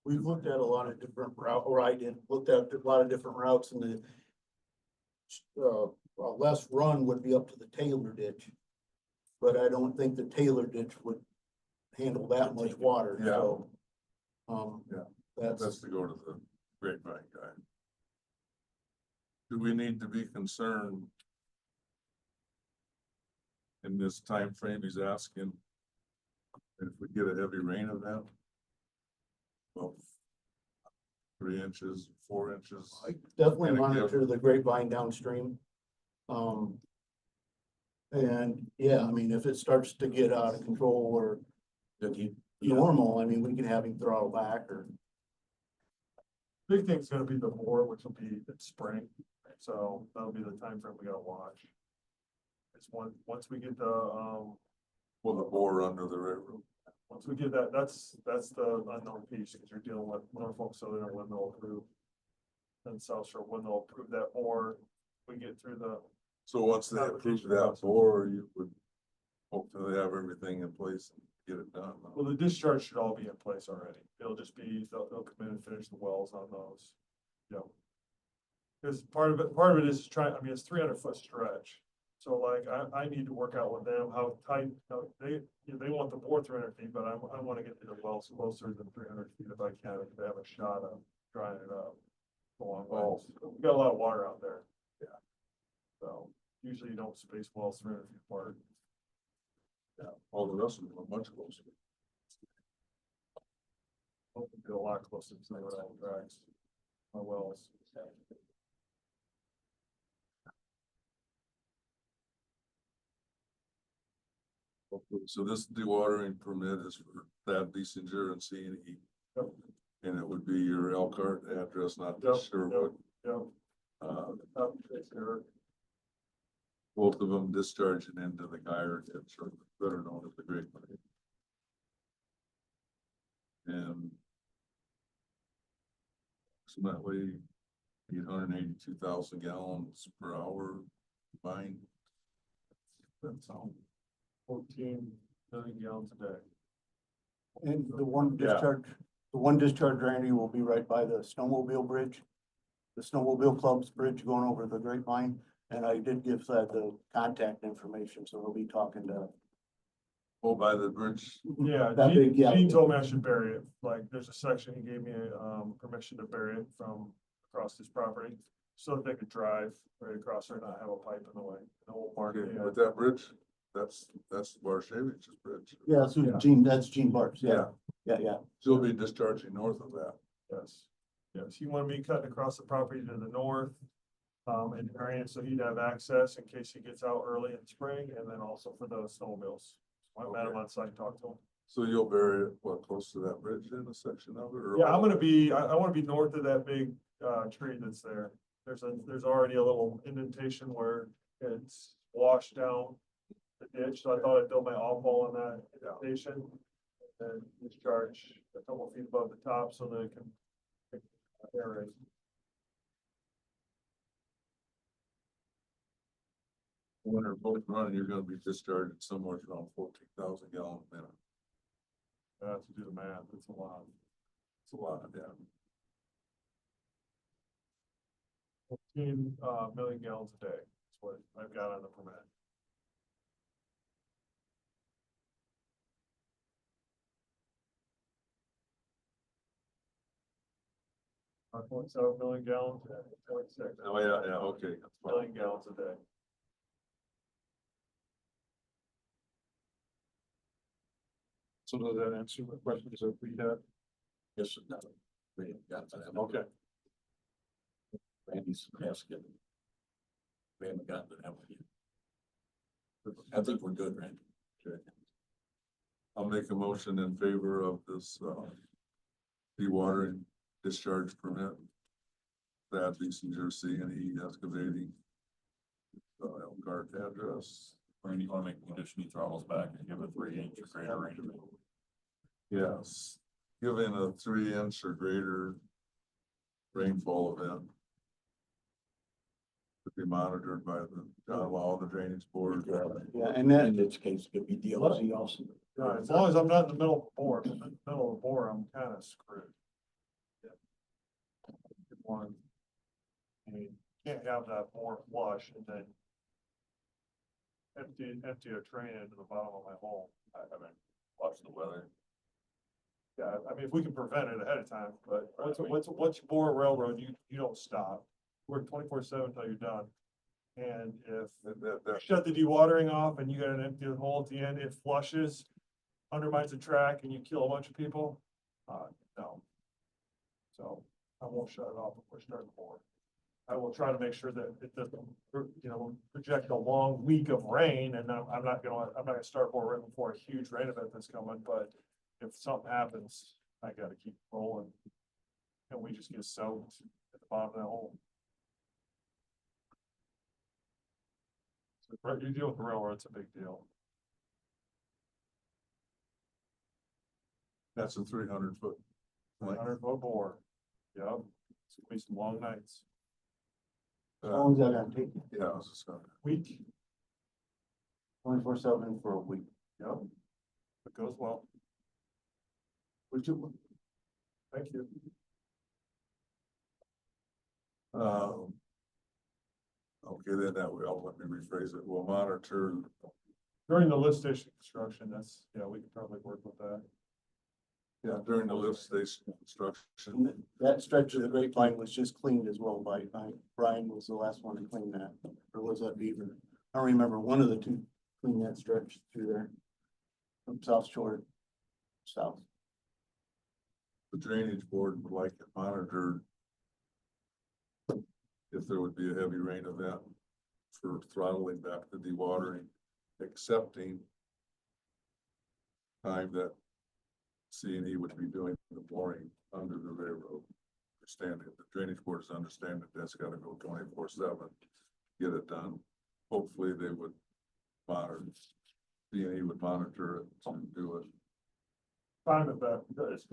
We've looked at a lot of different route, or I did, looked at a lot of different routes and the less run would be up to the Taylor ditch. But I don't think the Taylor ditch would handle that much water, Yeah. so. Yeah. That's, That's to go to the grapevine guy. Do we need to be concerned in this time frame he's asking? If we get a heavy rain event? Well, 3 inches, 4 inches. I definitely And it monitor the grapevine downstream. And yeah, I mean, if it starts to get out of control or normal, I mean, we can have him throttle back or. Big thing's gonna be the bore, which will be in spring, so that'll be the time frame we gotta watch. It's once we get the, Well, the bore under the railroad. once we get that, that's the unknown piece, because you're dealing with Norfolk Southern and when they'll approve. And South Shore, when they'll approve that bore, we get through the, So once they approve that bore, you would hopefully have everything in place and get it done. well, the discharge should all be in place already. It'll just be, they'll come in and finish the wells on those. Yeah. Because part of it is trying, I mean, it's 300-foot stretch. So like, I need to work out with them how tight, they want the bore 300 feet, but I want to get to the wells closer than 300 feet if I can, if they have a shot of drying it up. Along wells. We've got a lot of water out there. Yeah. So usually you don't space wells 300 feet apart. Yeah, all the rest of them are much closer. Hopefully get a lot closer to where all the tracks. My wells. So this dewatering permit is for Thad Leasinger and C and E. Yep. And it would be your Elkhart address, not Yep, Sherwood. Yep. Take care. Both of them discharging into the Geyer ditch, or better known as the Great Lake. And approximately 882,000 gallons per hour combined. That's all. 14 million gallons a day. And the one Yeah. discharge, Randy, will be right by the snowmobile bridge. The snowmobile club's bridge going over the grapevine, and I did give that the contact information, so we'll be talking to. Oh, by the bridge. Yeah, That big, yeah. Gene told me I should bury it. Like, there's a section, he gave me, permission to bury it from across his property. So that they could drive right across there and not have a pipe in the way. The whole park, Okay, yeah. with that bridge, that's Barshavich's bridge. Yeah, that's Yeah. Gene, that's Gene Bartz, yeah, yeah. She'll be discharging north of that. Yes, yes, he wanted me cutting across the property to the north. And burying it so he'd have access in case he gets out early in spring and then also for the snowmobiles. I met him on site, and talked to him. So you'll bury it, what, close to that bridge in a section of it? Or Yeah, I'm gonna be, I wanna be north of that big, tree that's there. There's already a little indentation where it's washed down the ditch, so I thought I'd build my all-fall in that indentation. And discharge a couple feet above the top so that it can aerate. When they're both running, you're gonna be discharging somewhere around 14,000 gallons a minute. I have to do the math, it's a lot. It's a lot, yeah. 14 million gallons a day is what I've got on the permit. 5.7 million gallons, 0.6 Oh, yeah, okay. That's fine. million gallons a day. So does that answer the questions that we had? Yes, no, we haven't got to that. Okay. Randy's asking. We haven't gotten to that one yet. I think we're good, Randy. Okay. I'll make a motion in favor of this, dewatering discharge permit. Thad Leasinger, C and E excavating. Elkhart address. Randy, you wanna make a condition he throttles back and give a 3 inch or greater rain event? Yes, given a 3 inch or greater rainfall event. To be monitored by the John Law, the drainage board. Yeah, and then, In this case, it could be DOC also. Yeah, as long as I'm not in the middle of the bore, if I'm in the middle of the bore, I'm kind of screwed. Yeah. Good one. I mean, can't have that bore flush and then empty a train into the bottom of my hole. I haven't watched the weather. Yeah, I mean, if we can prevent it ahead of time, but once you bore a railroad, you don't stop. Work 24/7 until you're done. And if That, shut the dewatering off and you got an empty hole at the end, it flushes, undermines the track and you kill a bunch of people, no. So I won't shut it off before starting the bore. I will try to make sure that it doesn't, project a long week of rain, and I'm not gonna start bore right before a huge rain event that's coming, but if something happens, I gotta keep rolling. And we just get soaked at the bottom of that hole. So, right, you deal with the railroad, it's a big deal. that's a 300 foot. 100-foot bore. Yep, it's gonna be some long nights. as long as that gonna take you Yeah, I was just gonna, Week, 24/7 for a week. yep. It goes well. Would you, Thank you. okay, then that will, let me rephrase it. We'll monitor, During the lift station construction, we could probably work with that. yeah, during the lift station construction. that stretch of the grapevine was just cleaned as well by, Brian was the last one to clean that, or was that Beaver? I don't remember, one of the two cleaned that stretch through there. From South Shore, south. The drainage board would like it monitored. If there would be a heavy rain event for throttling back the dewatering, accepting time that C&E would be doing the boring under the railroad. Understanding, the drainage board is understanding that's gotta go 24/7, get it done. Hopefully they would monitor, C&E would monitor it and do it. Time it back.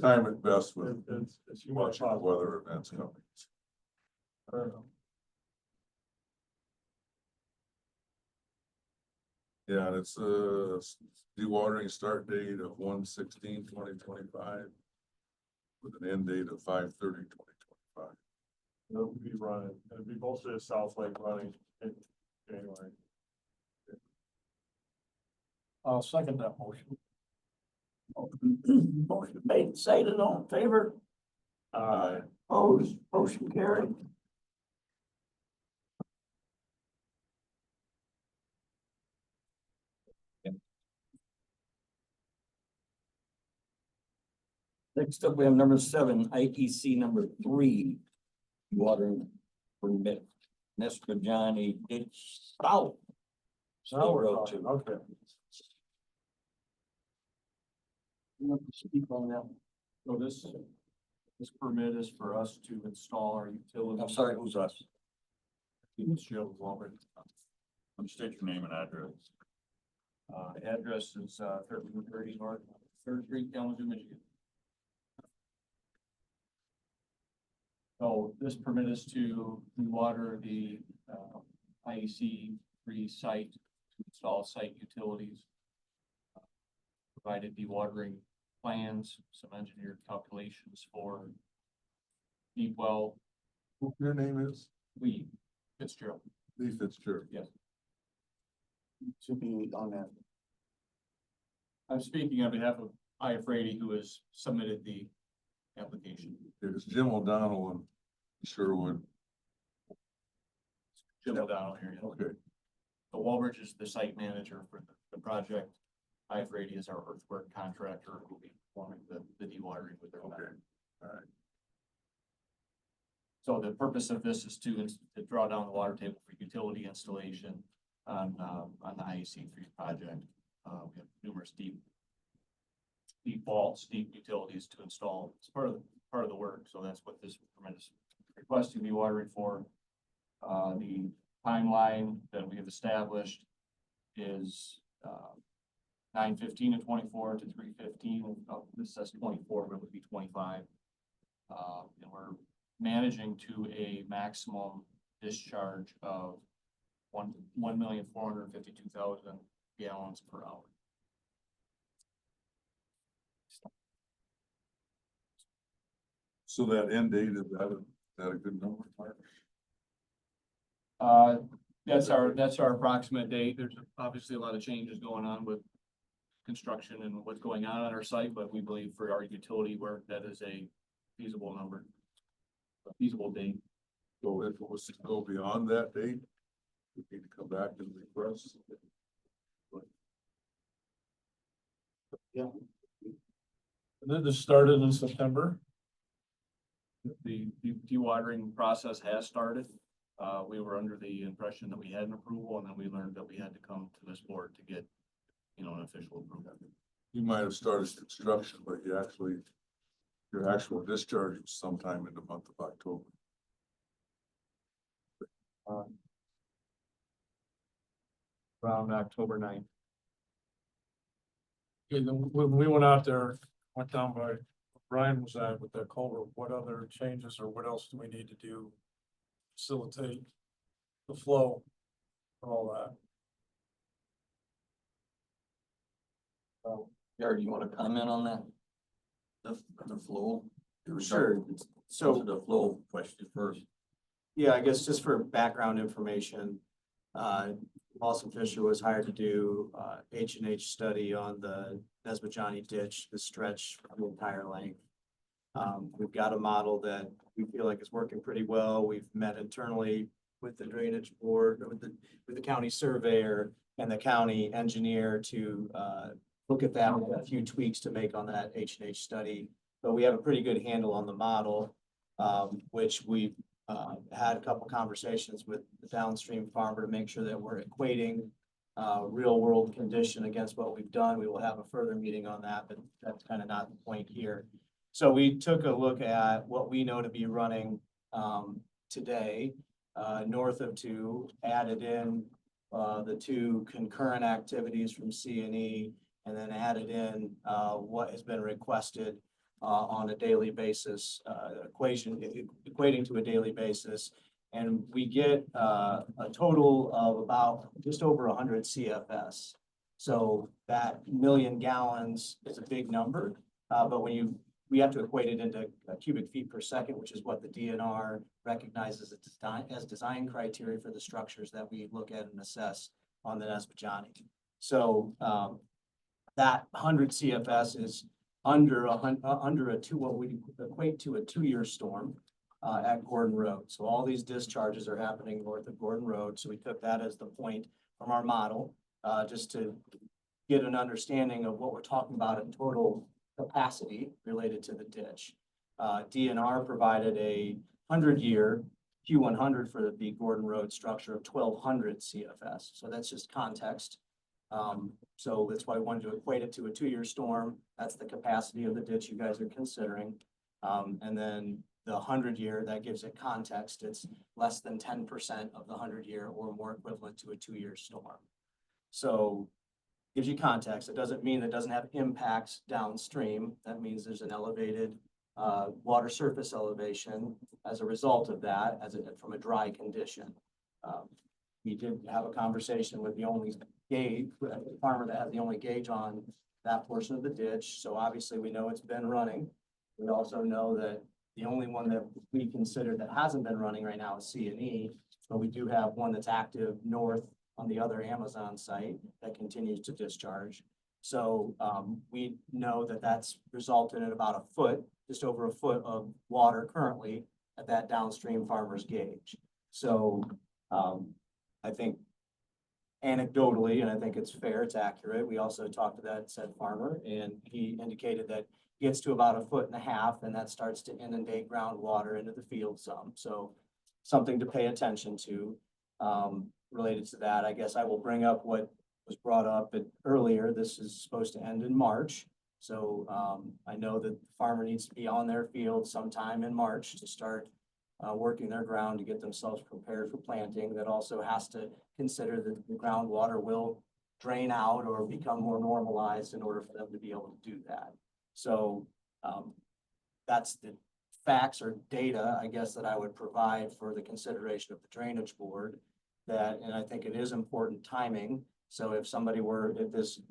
Time it best with It's human watching the weather events coming. I don't know. Yeah, and it's dewatering start date of 1/16/2025 with an end date of 5/30/2025. It'll be running, it'll be mostly a South Lake running in January. I'll second that motion. Motion made and seconded, all in favor? Opposed, motion carried. Next up, we have number 7, IEC number 3, watering permit, Nestor-Johnny Ditch South. Now we're Road talking, 2. okay. You want to speak on that? So this permit is for us to install our utility. I'm sorry, who's us? It's Joe Walbert. State your name and address. Address is 1330 North Third Street, Kalamazoo, Michigan. So this permit is to water the IEC 3 site to install site utilities. Provided dewatering plans, some engineered calculations for deep well, Your name is Lee Fitzgerald. Lee Fitzgerald. Yes. Should be on that. I'm speaking on behalf of IFRAD, who has submitted the application. It was Jim O'Donnell and Sherwood. Jim O'Donnell here. Yeah. Okay, So Walbridge is the site manager for the project. IFRAD is our earthwork contractor who will be performing the dewatering with their. okay, all right. So the purpose of this is to draw down the water table for utility installation on the IEC 3 project. We have numerous deep vaults, deep utilities to install. It's part of the work. So that's what this permit is requesting dewatering for. The timeline that we have established is 9/15/24 to 3/15 of this says 24, but it would be 25. And we're managing to a maximum discharge of 1,452,000 gallons per hour. So that end date, is that a good number, Mark? That's our approximate date. There's obviously a lot of changes going on with construction and what's going on our site, but we believe for our utility work, that is a feasible number. A feasible date. So if it was to go beyond that date, we need to come back and request. And then this started in September. The dewatering process has started. We were under the impression that we had an approval, and then we learned that we had to come to this board to get, an official approval. You might have started construction, but your actual discharge was sometime in the month of October. Around October 9th. Okay, then when we went out there, went down by Brian was at with that culvert, what other changes or what else do we need to do? Facilitate the flow, and all that. Jared, you want to comment on that? The flow? Sure. So, The flow question first. yeah, I guess just for background information, Lawson Fisher was hired to do H&H study on the Nesbajani ditch, the stretch of the entire length. We've got a model that we feel like is working pretty well. We've met internally with the drainage board, with the county surveyor and the county engineer to look at that with a few tweaks to make on that H&H study. But we have a pretty good handle on the model, which we've had a couple conversations with the downstream farmer to make sure that we're equating real world condition against what we've done. We will have a further meeting on that, but that's kind of not the point here. So we took a look at what we know to be running today, north of 2, added in the 2 concurrent activities from C&E, and then added in what has been requested on a daily basis, equating to a daily basis. And we get a total of about just over 100 CFS. So that 1,000,000 gallons is a big number, but we have to equate it into cubic feet per second, which is what the DNR recognizes as design criteria for the structures that we look at and assess on the Nesbajani. So that 100 CFS is under what we equate to a 2-year storm at Gordon Road. So all these discharges are happening north of Gordon Road. So we took that as the point from our model, just to get an understanding of what we're talking about in total capacity related to the ditch. DNR provided a 100-year Q100 for the Gordon Road structure of 1,200 CFS. So that's just context. So that's why I wanted to equate it to a 2-year storm. That's the capacity of the ditch you guys are considering. And then the 100-year, that gives it context. It's less than 10% of the 100-year or more equivalent to a 2-year storm. So gives you context. It doesn't mean it doesn't have impacts downstream. That means there's an elevated water surface elevation as a result of that, from a dry condition. We did have a conversation with the only farmer that has the only gauge on that portion of the ditch. So obviously we know it's been running. We also know that the only one that we consider that hasn't been running right now is C&E, but we do have one that's active north on the other Amazon site that continues to discharge. So we know that that's resulted in about a foot, just over a foot of water currently at that downstream farmer's gauge. So I think anecdotally, and I think it's fair, it's accurate. We also talked to that said farmer, and he indicated that it gets to about 1.5 feet, and that starts to inundate groundwater into the field some. So something to pay attention to related to that. I guess I will bring up what was brought up earlier. This is supposed to end in March. So I know that the farmer needs to be on their field sometime in March to start working their ground to get themselves prepared for planting. That also has to consider that the groundwater will drain out or become more normalized in order for them to be able to do that. So, that's the facts or data, I guess, that I would provide for the consideration of the drainage board. That, and I think it is important timing. So if this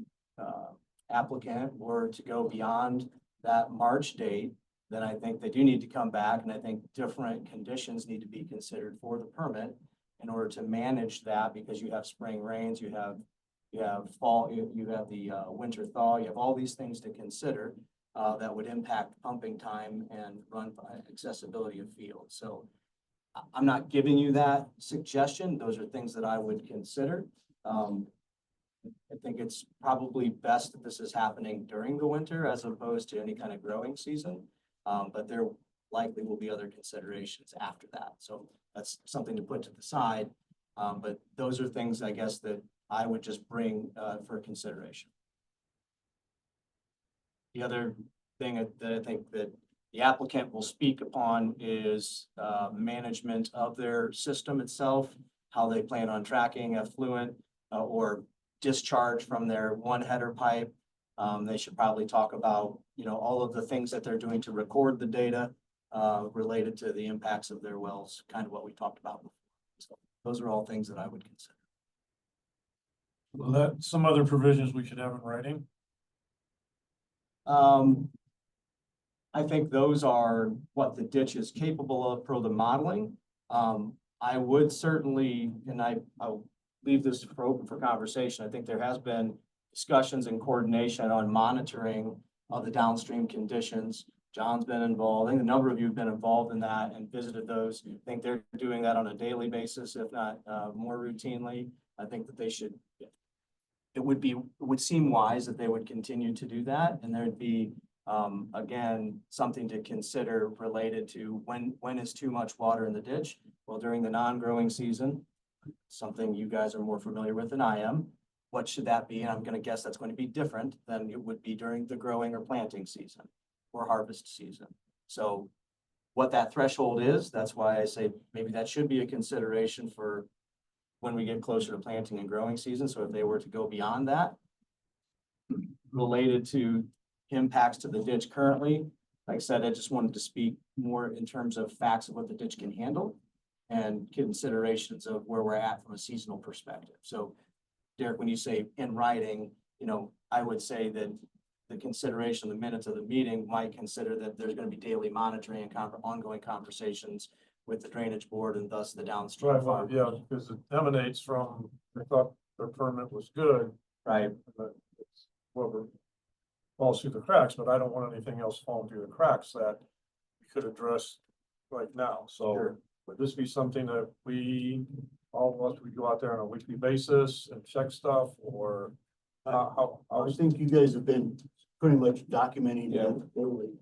applicant were to go beyond that March date, then I think they do need to come back, and I think different conditions need to be considered for the permit in order to manage that, because you have spring rains, you have fall, you have the winter thaw, you have all these things to consider that would impact pumping time and run accessibility of fields. So I'm not giving you that suggestion. Those are things that I would consider. I think it's probably best that this is happening during the winter as opposed to any kind of growing season. But there likely will be other considerations after that. So that's something to put to the side. But those are things, I guess, that I would just bring for consideration. The other thing that I think that the applicant will speak upon is management of their system itself, how they plan on tracking effluent or discharge from their one header pipe. They should probably talk about, all of the things that they're doing to record the data related to the impacts of their wells, kind of what we talked about before. So those are all things that I would consider. Well, that, some other provisions we should have in writing. I think those are what the ditch is capable of per the modeling. I would certainly, and I'll leave this for open for conversation. I think there has been discussions and coordination on monitoring of the downstream conditions. John's been involved. I think a number of you have been involved in that and visited those. I think they're doing that on a daily basis, if not more routinely. I think that they should, it would seem wise that they would continue to do that. And there'd be, again, something to consider related to when is too much water in the ditch? Well, during the non-growing season, something you guys are more familiar with than I am. What should that be? And I'm going to guess that's going to be different than it would be during the growing or planting season or harvest season. So what that threshold is, that's why I say maybe that should be a consideration for when we get closer to planting and growing season. So if they were to go beyond that, related to impacts to the ditch currently, like I said, I just wanted to speak more in terms of facts of what the ditch can handle and considerations of where we're at from a seasonal perspective. So Derek, when you say in writing, I would say that the consideration, the minutes of the meeting might consider that there's going to be daily monitoring and ongoing conversations with the drainage board and thus the downstream. Right, well, yeah, because it emanates from, I thought their permit was good, Right. but it's whoever falls through the cracks, but I don't want anything else falling through the cracks that we could address right now. So Sure. would this be something that all of us, we go out there on a weekly basis and check stuff, or I think you guys have been pretty much documenting Yeah. it daily.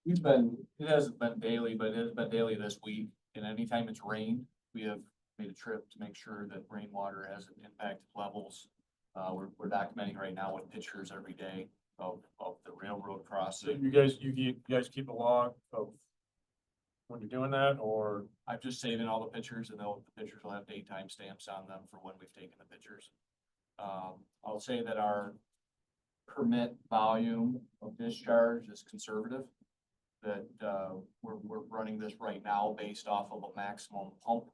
It hasn't been daily, but it has been daily this week. And anytime it's rained, we have made a trip to make sure that rainwater hasn't impacted levels. We're documenting right now with pictures every day of the railroad so crossing. you guys keep a log of when you're doing that, or? I'm just saving all the pictures, and the pictures will have date time stamps on them for when we've taken the pictures. I'll say that our permit volume of discharge is conservative. That we're running this right now based off of a maximum pump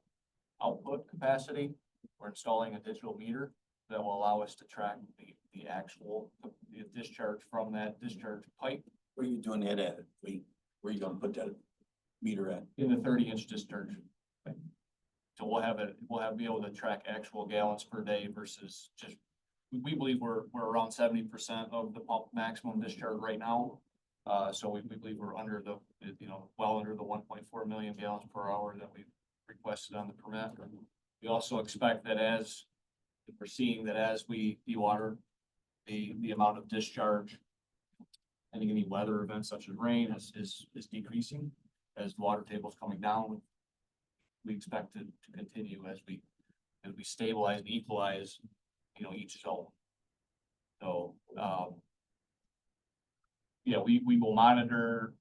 output capacity. We're installing a digital meter that will allow us to track the actual discharge from that discharge pipe Where are you doing that at? Where are you gonna put that meter at? in the 30-inch discharge. So we'll be able to track actual gallons per day versus just, we believe we're around 70% of the pump maximum discharge right now. So we believe we're under the, well under the 1.4 million gallons per hour that we requested on the permit. We also expect that we're seeing that as we dewater, the amount of discharge and any weather events such as rain is decreasing as the water table is coming down. We expect it to continue as we stabilize and equalize, each zone. So, yeah, we will monitor,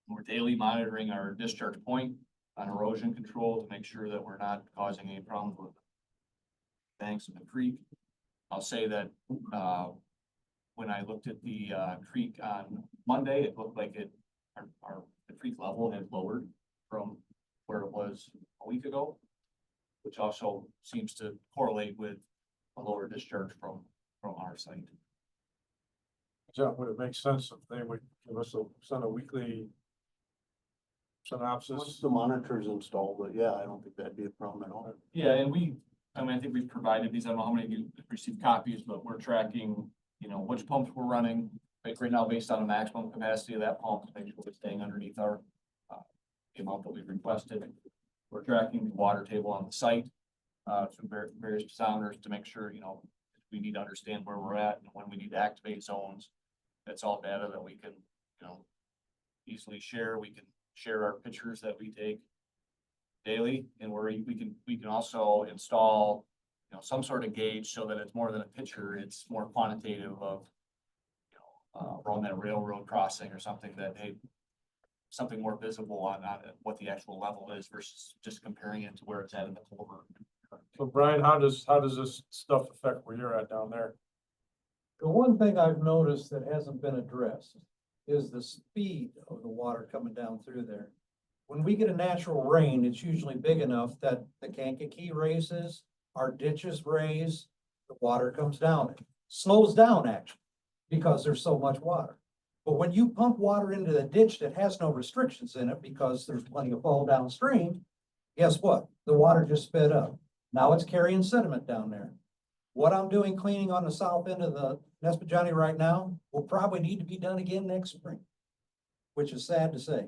we're daily monitoring our discharge point on erosion control to make sure that we're not causing any problems with banks of the creek. I'll say that, when I looked at the, creek on Monday, it looked like the creek level had lowered from where it was a week ago, which also seems to correlate with a lower discharge from our site. John, would it make sense if they would give us send a weekly Once synopsis? the monitor's installed, but yeah, I don't think that'd be a problem at all. Yeah, and I think we've provided these, I don't know how many of you have received copies, but we're tracking, which pumps we're running. Like right now, based on the maximum capacity of that pump, to make sure we're staying underneath our, the amount that we've requested. We're tracking the water table on the site, through various sounders to make sure, we need to understand where we're at and when we need to activate zones. That's all data that we can, easily share. We can share our pictures that we take daily, and we can also install, some sort of gauge so that it's more than a picture, it's more quantitative of, around that railroad crossing or something that, hey, something more visible on what the actual level is versus just comparing it to where it's at in the culvert. So Brian, how does this stuff affect where you're at down there? The one thing I've noticed that hasn't been addressed is the speed of the water coming down through there. When we get a natural rain, it's usually big enough that the Kankakee raises, our ditches raise, the water comes down. It slows down actually, because there's so much water. But when you pump water into the ditch that has no restrictions in it because there's plenty of fall downstream, guess what? The water just sped up. Now it's carrying sediment down there. What I'm doing cleaning on the south end of the Nespadjani right now will probably need to be done again next spring, which is sad to say,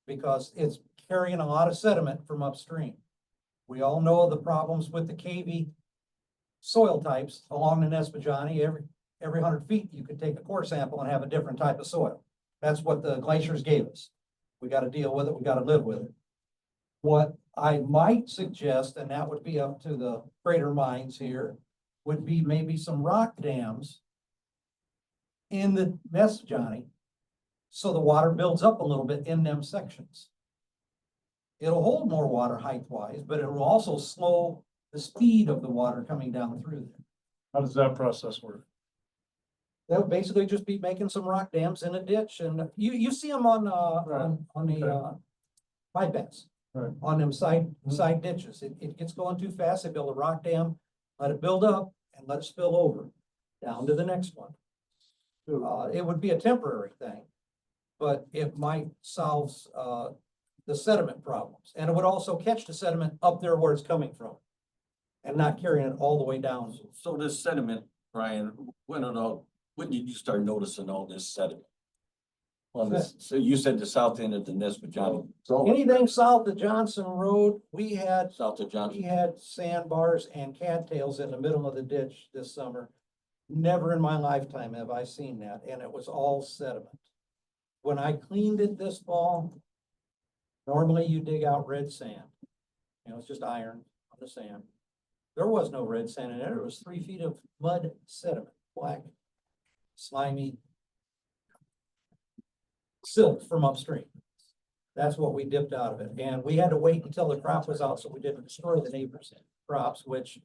because it's carrying a lot of sediment from upstream. We all know the problems with the KV soil types along the Nespadjani. Every 100 feet, you could take a core sample and have a different type of soil. That's what the glaciers gave us. We got to deal with it. We got to live with it. What I might suggest, and that would be up to the greater minds here, would be maybe some rock dams in the Nespadjani, so the water builds up a little bit in them sections. It'll hold more water height-wise, but it will also slow the speed of the water coming down through there. How does that process work? That would basically just be making some rock dams in a ditch, and you see them on the bypass. Right. On them side ditches. It gets going too fast. They build a rock dam, let it build up and let it spill over down to the next one. It would be a temporary thing, but it might solve the sediment problems. And it would also catch the sediment up there where it's coming from and not carrying it all the way down. So this sediment, Brian, when did you start noticing all this sediment? On this, so you said the south end of the Nespadjani, So, Anything south of Johnson Road, we had south of Johnson. sandbars and cattails in the middle of the ditch this summer. Never in my lifetime have I seen that, and it was all sediment. When I cleaned it this fall, normally you dig out red sand. It's just iron on the sand. There was no red sand in there. It was 3 feet of mud sediment, black, slimy silt from upstream. That's what we dipped out of it. And we had to wait until the crop was out so we didn't destroy the neighbors' crops, which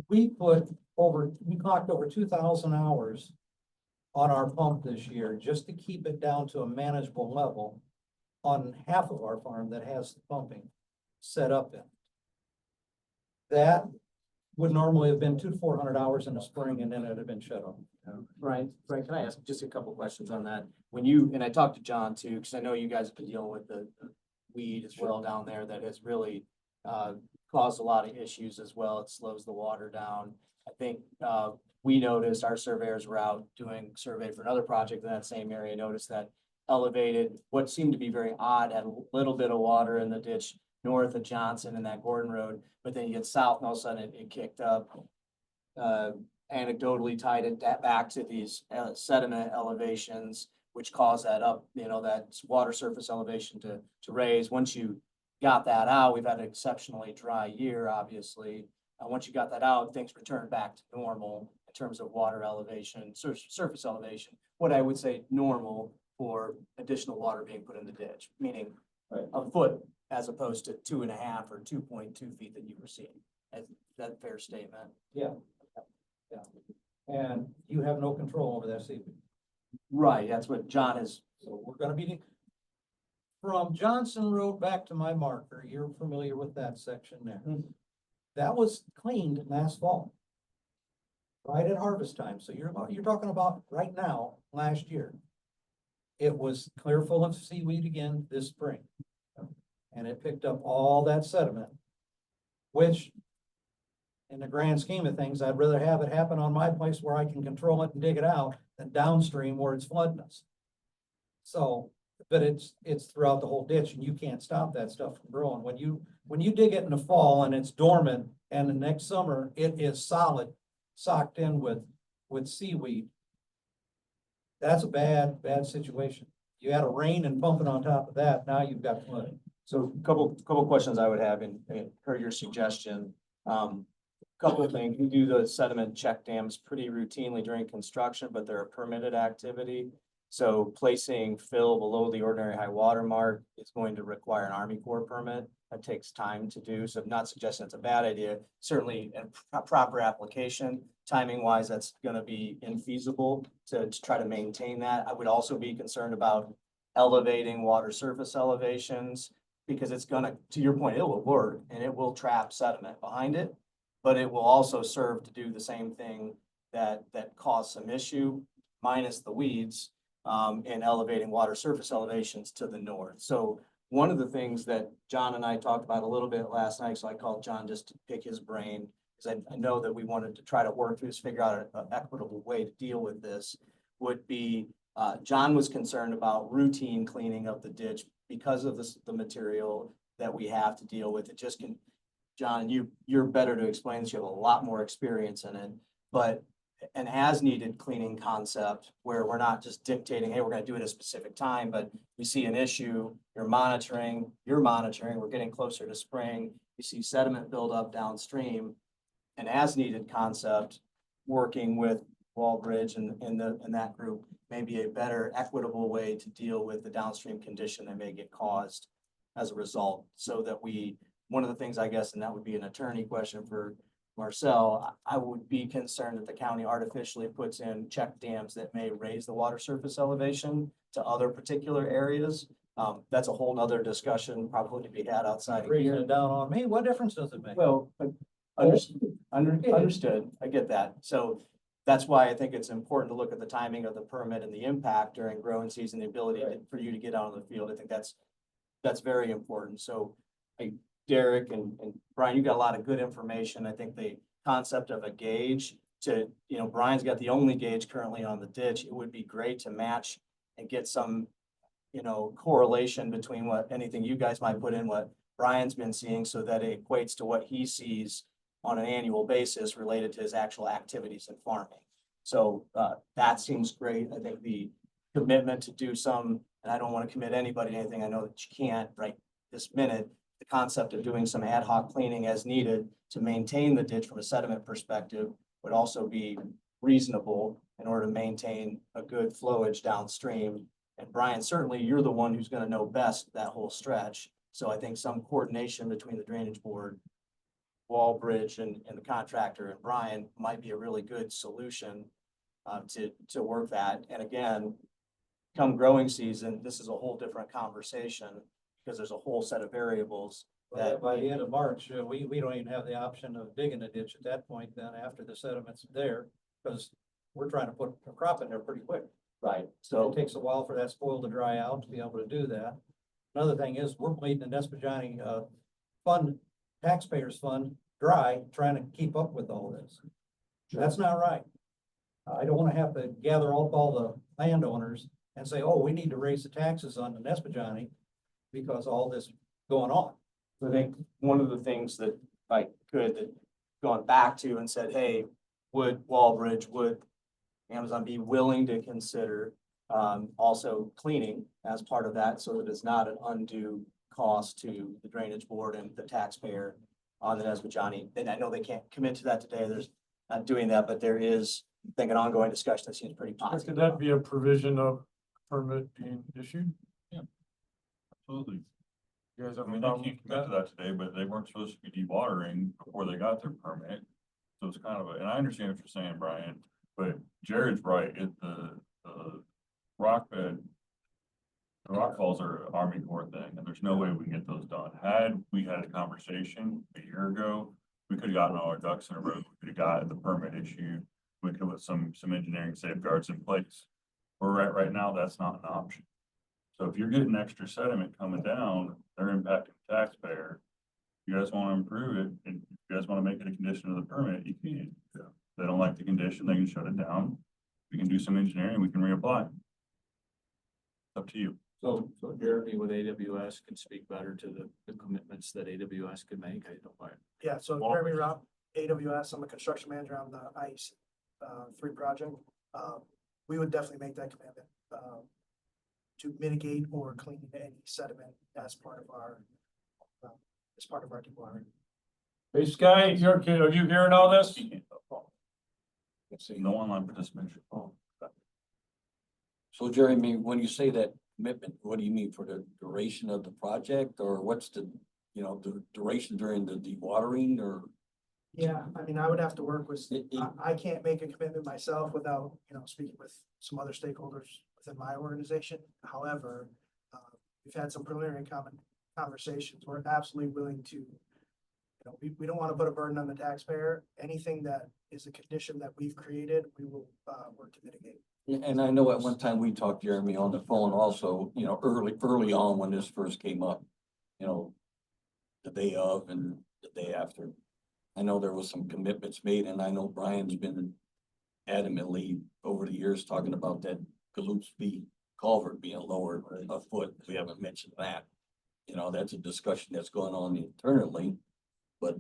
we clocked over 2,000 hours on our pump this year just to keep it down to a manageable level on half of our farm that has the pumping set up in it. That would normally have been 200 to 400 hours in the spring, and then it'd have been shut off. Brian, can I ask just a couple questions on that? And I talked to John too, because I know you guys have been dealing with the weed as well down there that has really caused a lot of issues as well. It slows the water down. I think we noticed, our surveyors were out doing survey for another project in that same area, noticed that elevated, what seemed to be very odd, had a little bit of water in the ditch north of Johnson and that Gordon Road, but then you get south and all of a sudden it kicked up. Anecdotally tied it back to these sediment elevations, which caused that that water surface elevation to raise. Once you got that out, we've had an exceptionally dry year, obviously. Once you got that out, things returned back to normal in terms of water elevation, surface elevation. What I would say normal for additional water being put in the ditch, meaning a foot as opposed to 2.5 or 2.2 feet that you were seeing. Is that a fair statement? Yeah. And you have no control over that seaweed. Right, that's what John is, So we're gonna be from Johnson Road back to my marker. You're familiar with that section there. That was cleaned last fall. Right at harvest time. So you're talking about right now, last year. It was clear full of seaweed again this spring. And it picked up all that sediment, which in the grand scheme of things, I'd rather have it happen on my place where I can control it and dig it out than downstream where it's flooding us. So, but it's throughout the whole ditch and you can't stop that stuff from growing. When you dig it in the fall and it's dormant and the next summer it is solid, socked in with seaweed. That's a bad situation. You had a rain and bumping on top of that, now you've got flooding. so couple questions I would have in per your suggestion. Couple of things, we do the sediment check dams pretty routinely during construction, but they're a permitted activity. So placing fill below the ordinary high water mark is going to require an Army Corps permit. That takes time to do, so I'm not suggesting it's a bad idea. Certainly a proper application, timing wise, that's gonna be infeasible to try to maintain that. I would also be concerned about elevating water surface elevations, because it's gonna, to your point, it will work and it will trap sediment behind it. But it will also serve to do the same thing that caused some issue, minus the weeds, in elevating water surface elevations to the north. So one of the things that John and I talked about a little bit last night, so I called John just to pick his brain, because I know that we wanted to try to work through this, figure out an equitable way to deal with this, would be, John was concerned about routine cleaning of the ditch because of the material that we have to deal with. It just can, John, you're better to explain this, you have a lot more experience in it, but an as-needed cleaning concept where we're not just dictating, hey, we're gonna do it at a specific time, but we see an issue, you're monitoring, we're getting closer to spring, you see sediment build up downstream. An as-needed concept, working with Wallbridge and that group, may be a better equitable way to deal with the downstream condition that may get caused as a result, so that one of the things, I guess, and that would be an attorney question for Marcel, I would be concerned that the county artificially puts in check dams that may raise the water surface elevation to other particular areas. That's a whole nother discussion probably to be had outside of Raising here. it down on me, what difference does it make? Well, understood, I get that. So that's why I think it's important to look at the timing of the permit and the impact during growing season, the ability for you to get out on the field. I think that's very important. So Derek and Brian, you got a lot of good information. I think the concept of a gauge Brian's got the only gauge currently on the ditch. It would be great to match and get some, correlation between anything you guys might put in, what Brian's been seeing, so that it equates to what he sees on an annual basis related to his actual activities in farming. So that seems great. I think the commitment to do some, and I don't want to commit anybody to anything. I know that you can't right this minute. The concept of doing some ad hoc cleaning as needed to maintain the ditch from a sediment perspective would also be reasonable in order to maintain a good flowage downstream. And Brian, certainly you're the one who's going to know best that whole stretch. So I think some coordination between the drainage board, Wallbridge and the contractor and Brian might be a really good solution to work that. And again, come growing season, this is a whole different conversation, because there's a whole set of variables that By the end of March, we don't even have the option of digging a ditch at that point then after the sediment's there, because we're trying to put a crop in there pretty quick. right. So it So takes a while for that spoil to dry out to be able to do that. Another thing is we're bleeding the Nespadjani taxpayers fund dry, trying to keep up with all this. That's not right. I don't want to have to gather up all the landowners and say, oh, we need to raise the taxes on the Nespadjani because all this going on. I think one of the things that I could that gone back to and said, hey, would Wallbridge, would Amazon be willing to consider also cleaning as part of that, so that it's not an undue cost to the drainage board and the taxpayer on the Nespadjani. And I know they can't commit to that today. There's not doing that, but there is, I think, an ongoing discussion that seems pretty positive. Could that be a provision of permit being issued? Absolutely. You guys I have a mean, they problem can't with commit to that? that today, but they weren't supposed to be dewatering before they got their permit. So it's kind of and I understand what you're saying, Brian. But Jared's right, the rock bed. The rock falls are an Army Corps thing, and there's no way we can get those done. Had we had a conversation a year ago, we could have gotten all our ducks in a row, we could have gotten the permit issued. We could have put some engineering safeguards in place. Where we're at right now, that's not an option. So if you're getting extra sediment coming down, they're impacting the taxpayer. If you guys want to improve it, and if you guys want to make it a condition of the permit, you can. Yeah. If they don't like the condition, they can shut it down. We can do some engineering, we can reapply. Up to you. So Jeremy with AWS can speak better to the commitments that AWS could make. I don't mind. Yeah, so Jeremy Robb, AWS, I'm a construction manager on the IEC 3 project. We would definitely make that commitment to mitigate or clean any sediment as part of our dewatering. Hey, Sky, are you hearing all this? No online participation. So Jeremy, when you say that commitment, what do you mean for the duration of the project, or what's the, the duration during the dewatering, or? Yeah, I mean, I would have to work with, It- it- I can't make a commitment myself without, speaking with some other stakeholders within my organization. However, we've had some preliminary conversations. We're absolutely willing to, we don't want to put a burden on the taxpayer. Anything that is a condition that we've created, we will work to mitigate. And I know at one time we talked, Jeremy, on the phone also, early on when this first came up, the day of and the day after. I know there was some commitments made, and I know Brian's been adamantly over the years talking about that Gillespie culvert being lowered a foot. We haven't mentioned that. That's a discussion that's going on internally, but,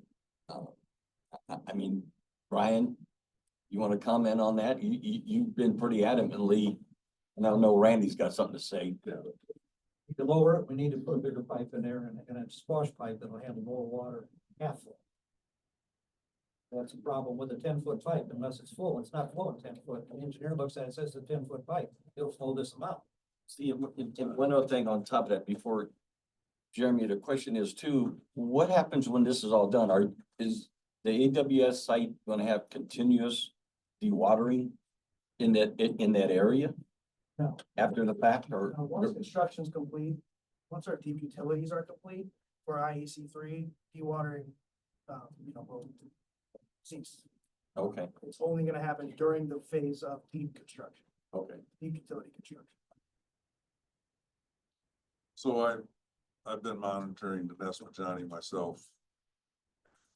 I mean, Brian, you want to comment on that? You've been pretty adamantly, and I know Randy's got something to say. To lower it, we need to put a bigger pipe in there and a squash pipe that'll handle more water half full. That's a problem with a 10-foot pipe unless it's full. It's not flowing 10 foot. The engineer looks at it, says it's a 10-foot pipe. It'll flow this amount. See, and one other thing on top of that, before Jeremy, the question is too, what happens when this is all done? Is the AWS site gonna have continuous dewatering in that area? No. After the fact, or? Once construction's complete, once our deep utilities are complete for IEC 3, dewatering, will cease. Okay, It's only gonna happen during the phase of deep construction, okay. deep utility construction. So I've been monitoring the Nesmajani myself.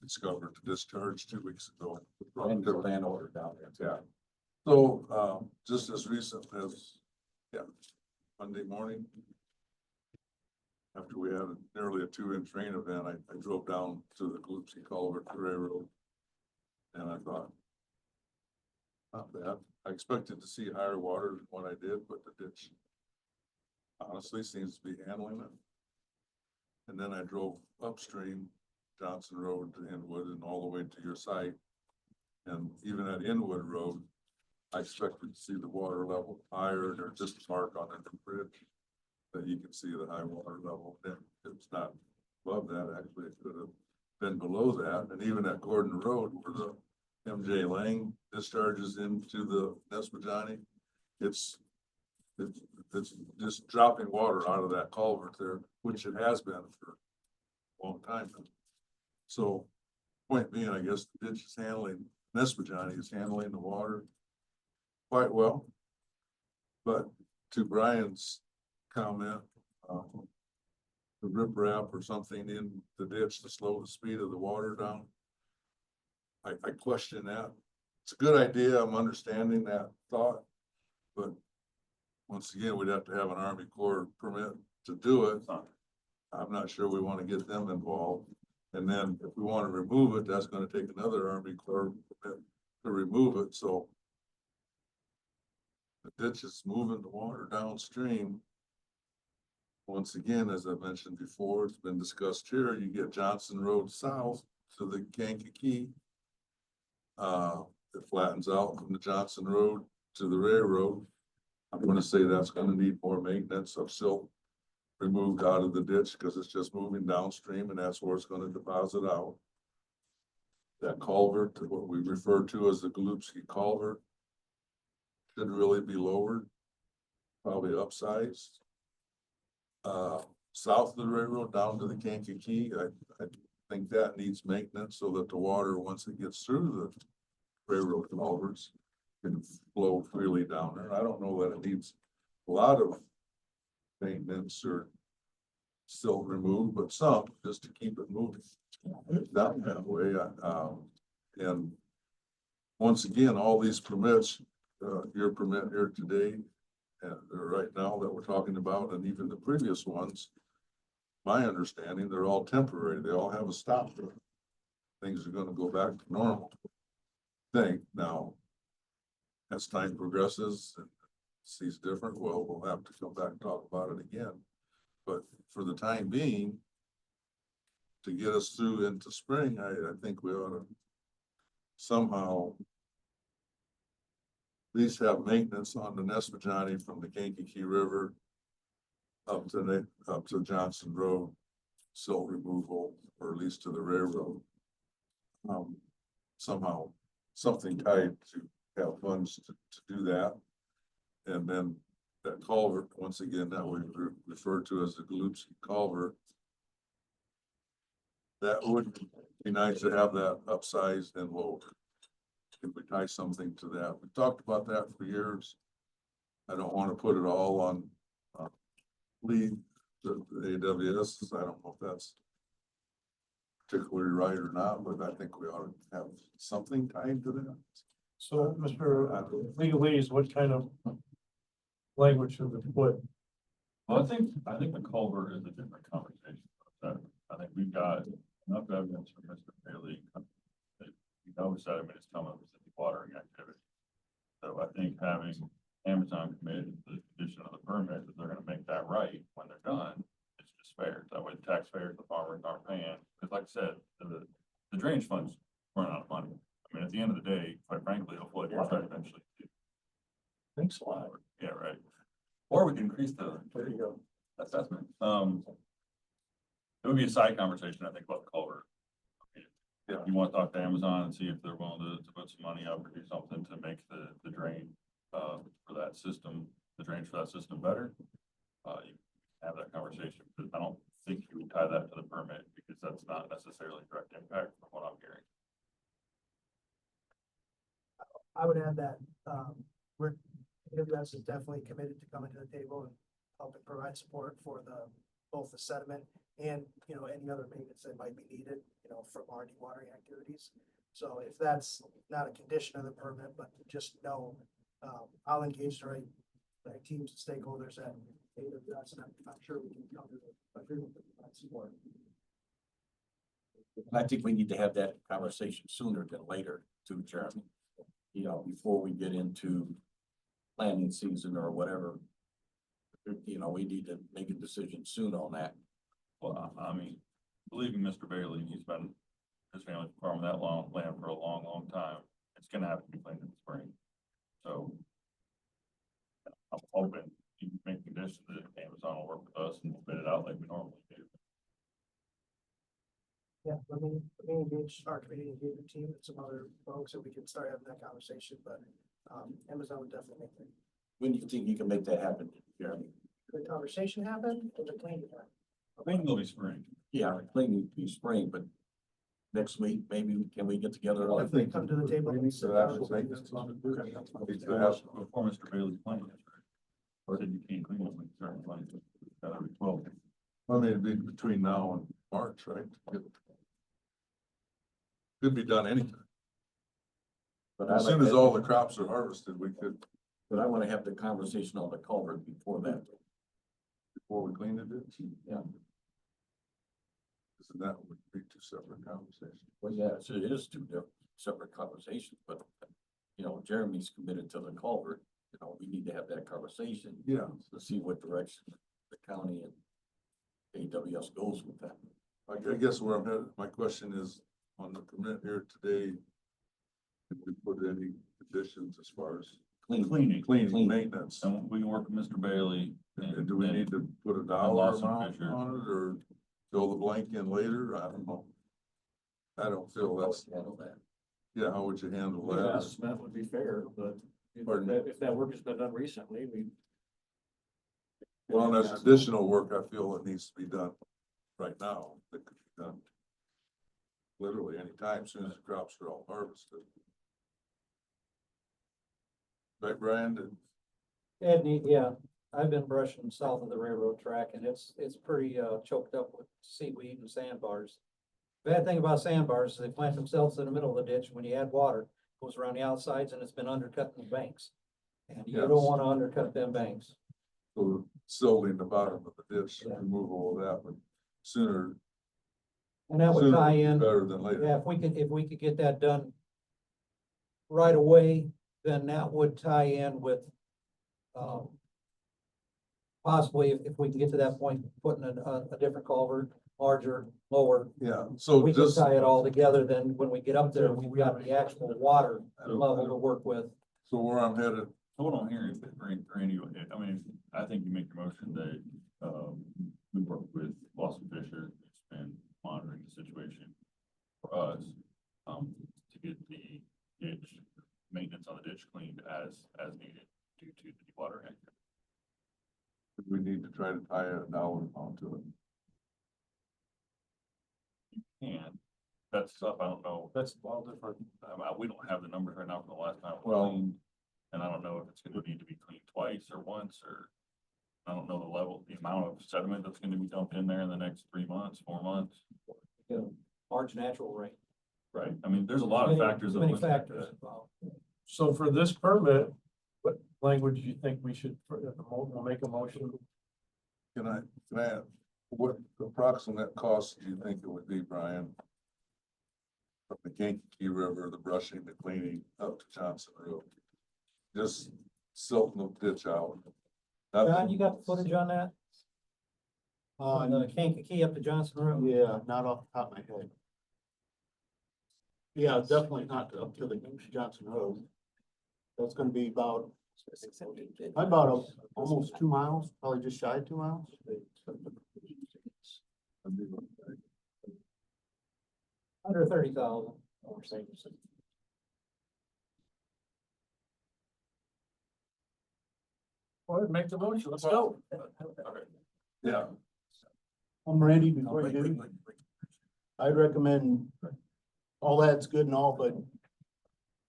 Discovered the discharge 2 weeks ago. And the land order down there. Yeah. So, just as recent as, Monday morning. After we had nearly a 2-inch rain event, I drove down to the Gillespie culvert to railroad. And I thought, not bad. I expected to see higher water than what I did, but the ditch honestly seems to be handling it. And then I drove upstream Johnson Road to Inwood and all the way to your site. And even at Inwood Road, I expected to see the water level higher. There's just a mark on the bridge that you can see the high water level. And it's not above that, actually, it could have been below that. And even at Gordon Road, where the MJ Lang discharges into the Nesmajani, it's just dropping water out of that culvert there, which it has been for a long time now. So, point being, I guess the ditch is handling, Nesmajani is handling the water quite well. But to Brian's comment, the riprap or something in the ditch to slow the speed of the water down. I question that. It's a good idea. I'm understanding that thought, but once again, we'd have to have an Army Corps permit to do it. I'm not sure we want to get them involved. And then if we want to remove it, that's going to take another Army Corps permit to remove it. So the ditch is moving the water downstream. Once again, as I mentioned before, it's been discussed here, you get Johnson Road south to the Kankakee. It flattens out from the Johnson Road to the railroad. I'm gonna say that's gonna need more maintenance of silt removed out of the ditch because it's just moving downstream and that's where it's gonna deposit out. That culvert, what we refer to as the Gillespie culvert, should really be lowered, probably upsized. South of the railroad down to the Kankakee, I think that needs maintenance so that the water, once it gets through the railroad culverts, can flow freely down there. I don't know that it needs a lot of maintenance or silt removed, but some, just to keep it moving that way. And once again, all these permits, your permit here today, and right now that we're talking about, and even the previous ones, my understanding, they're all temporary. They all have a stop. Things are gonna go back to normal. Think now, as time progresses and sees different, well, we'll have to come back and talk about it again. But for the time being, to get us through into spring, I think we ought to somehow at least have maintenance on the Nespadjani from the Kankakee River up to Johnson Road, silt removal, or at least to the railroad. Somehow, something tied to have funds to do that. And then that culvert, once again, that we refer to as the Galupski culvert. That would be nice to have that upsized and lowered. If we tie something to that, we talked about that for years. I don't want to put it all on Lee, the AWS. I don't know if that's particularly right or not, but I think we ought to have something tied to that. So, Mr. Legalese, what kind of language should we put? Well, I think the culvert is a different conversation. I think we've got enough evidence from Mr. Bailey. That we know sediment is coming with the watering activity. So I think having Amazon committed to the condition of the permit that they're gonna make that right when they're done, it's just fair. That way the taxpayers, the farmers aren't paying, because like I said, the drainage funds run out of money. I mean, at the end of the day, quite frankly, it'll flood your site eventually. Thanks a lot. Yeah, right. Or we can increase the There you go. assessment. It would be a side conversation, I think, about the culvert. If you want to talk to Amazon and see if they're willing to put some money up or do something to make the drain, for that system, the drainage for that system better, you can have that conversation, but I don't think you would tie that to the permit because that's not necessarily direct impact from what I'm hearing. I would add that, AWS is definitely committed to coming to the table and helping provide support for both the sediment and, any other maintenance that might be needed, from our dewatering activities. So if that's not a condition of the permit, but just know, I'll engage the right teams and stakeholders at AWS, and I'm sure we can come to an agreement with that support. I think we need to have that conversation sooner than later too, Jeremy. Before we get into planning season or whatever. We need to make a decision soon on that. Well, I mean, believing Mr. Bailey, he's been, his family farming that land for a long, long time. It's gonna have to be cleaned in the spring. So I'm hoping you can make conditions that Amazon will work with us and bid it out like we normally do. Yeah, let me engage our community engagement team and some other folks, and we can start having that conversation, but, Amazon would definitely make it. When do you think you can make that happen, Jeremy? The conversation happen, or the cleaning happen? I think it'll be spring. Yeah, cleaning will be spring, but next week, maybe can we get together? If they come to the table. We need to actually make this. Before Mr. Bailey's plan. Or said you can't clean it when you start planning. That'll be 12. I mean, it'd be between now and March, right? Could be done anytime. But As soon as all the crops are harvested, we could, But I want to have the conversation on the culvert before that. before we clean it. Yeah. Isn't that would be two separate conversations? Well, yeah, so it is two separate conversations, but, Jeremy's committed to the culvert. We need to have that conversation. Yeah. To see what direction the county and AWS goes with that. I guess where I'm headed, my question is on the permit here today. Did we put any conditions as far as cleaning maintenance? And we can work with Mr. Bailey. And do we need to put a dollar Lawson amount Fisher. on it or fill the blank in later? I don't know. I don't feel that's, Handle that. yeah, how would you handle Yeah, that? estimate would be fair, but Pardon? If that work has been done recently, we. Well, and there's additional work I feel that needs to be done right now, that could be done literally anytime, soon as the crops are all harvested. Right, Brian? Edney, yeah, I've been brushing south of the railroad track and it's pretty, choked up with seaweed and sandbars. Bad thing about sandbars is they plant themselves in the middle of the ditch. When you add water, it goes around the outsides and it's been undercutting the banks. And you Yes. don't wanna undercut them banks. So silting the bottom of the ditch, removal of that, but sooner. And that would sooner tie would be in. Better than later. Yeah, if we could get that done right away, then that would tie in with, possibly if we can get to that point, putting a different culvert, larger, lower. Yeah, so We can just, tie it all together, then when we get up there, we've got the actual water level to work with. so where I'm headed, Hold on here, Randy, I mean, I think you make your motion that, we work with Lawson Fisher, who's been monitoring the situation for us, to get the ditch, maintenance on the ditch cleaned as needed due to the watering. we need to try to tie a dollar amount to it. And that stuff, I don't know, That's all different. we don't have the numbers right now from the last time. it was Well- cleaned, and I don't know if it's gonna need to be cleaned twice or once, or I don't know the level, the amount of sediment that's gonna be dumped in there in the next 3 months, 4 months. You know, large natural rain. Right, I mean, there's a lot of Many- factors. that Many will impact factors that. involved. So for this permit, what language do you think we should, we'll make a motion? Can I add, what approximate cost do you think it would be, Brian? From the Kankakee River, the brushing, the cleaning up to Johnson Road? Just silting the ditch out. John, you got the footage on that? On the Kankakee up to Johnson Road? Yeah, not off the top of my head. Yeah, definitely not up to the Johnson Road. That's gonna be about almost 2 miles, probably just shy of 2 miles. Under 30,000. Go ahead, make the motion, let's go. Yeah. I'm ready before you do. I'd recommend, all that's good and all, but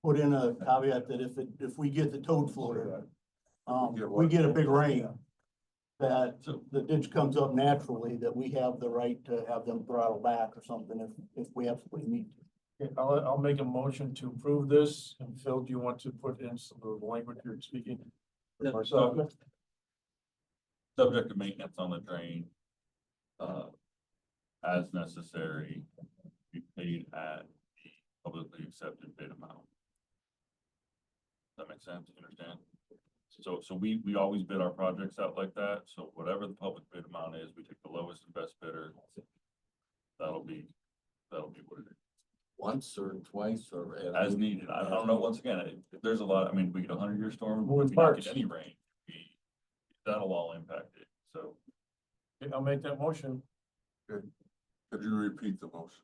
put in a caveat that if we get the toad floater, we get a big rain, that the ditch comes up naturally, that we have the right to have them throttle back or something if we absolutely need to. Okay, I'll make a motion to approve this, and Phil, do you want to put in some of the language you're speaking? So, subject to maintenance on the drain, as necessary, be paid at the publicly accepted bid amount. Does that make sense? You understand? So we always bid our projects out like that, so whatever the public bid amount is, we take the lowest and best bidder. That'll be what it is. Once or twice or. As needed. I don't know, once again, there's a lot, I mean, we get 100-year storm, Moving we not parts. get any rain. That'll all impact it, so. Okay, I'll make that motion, Could you repeat the motion?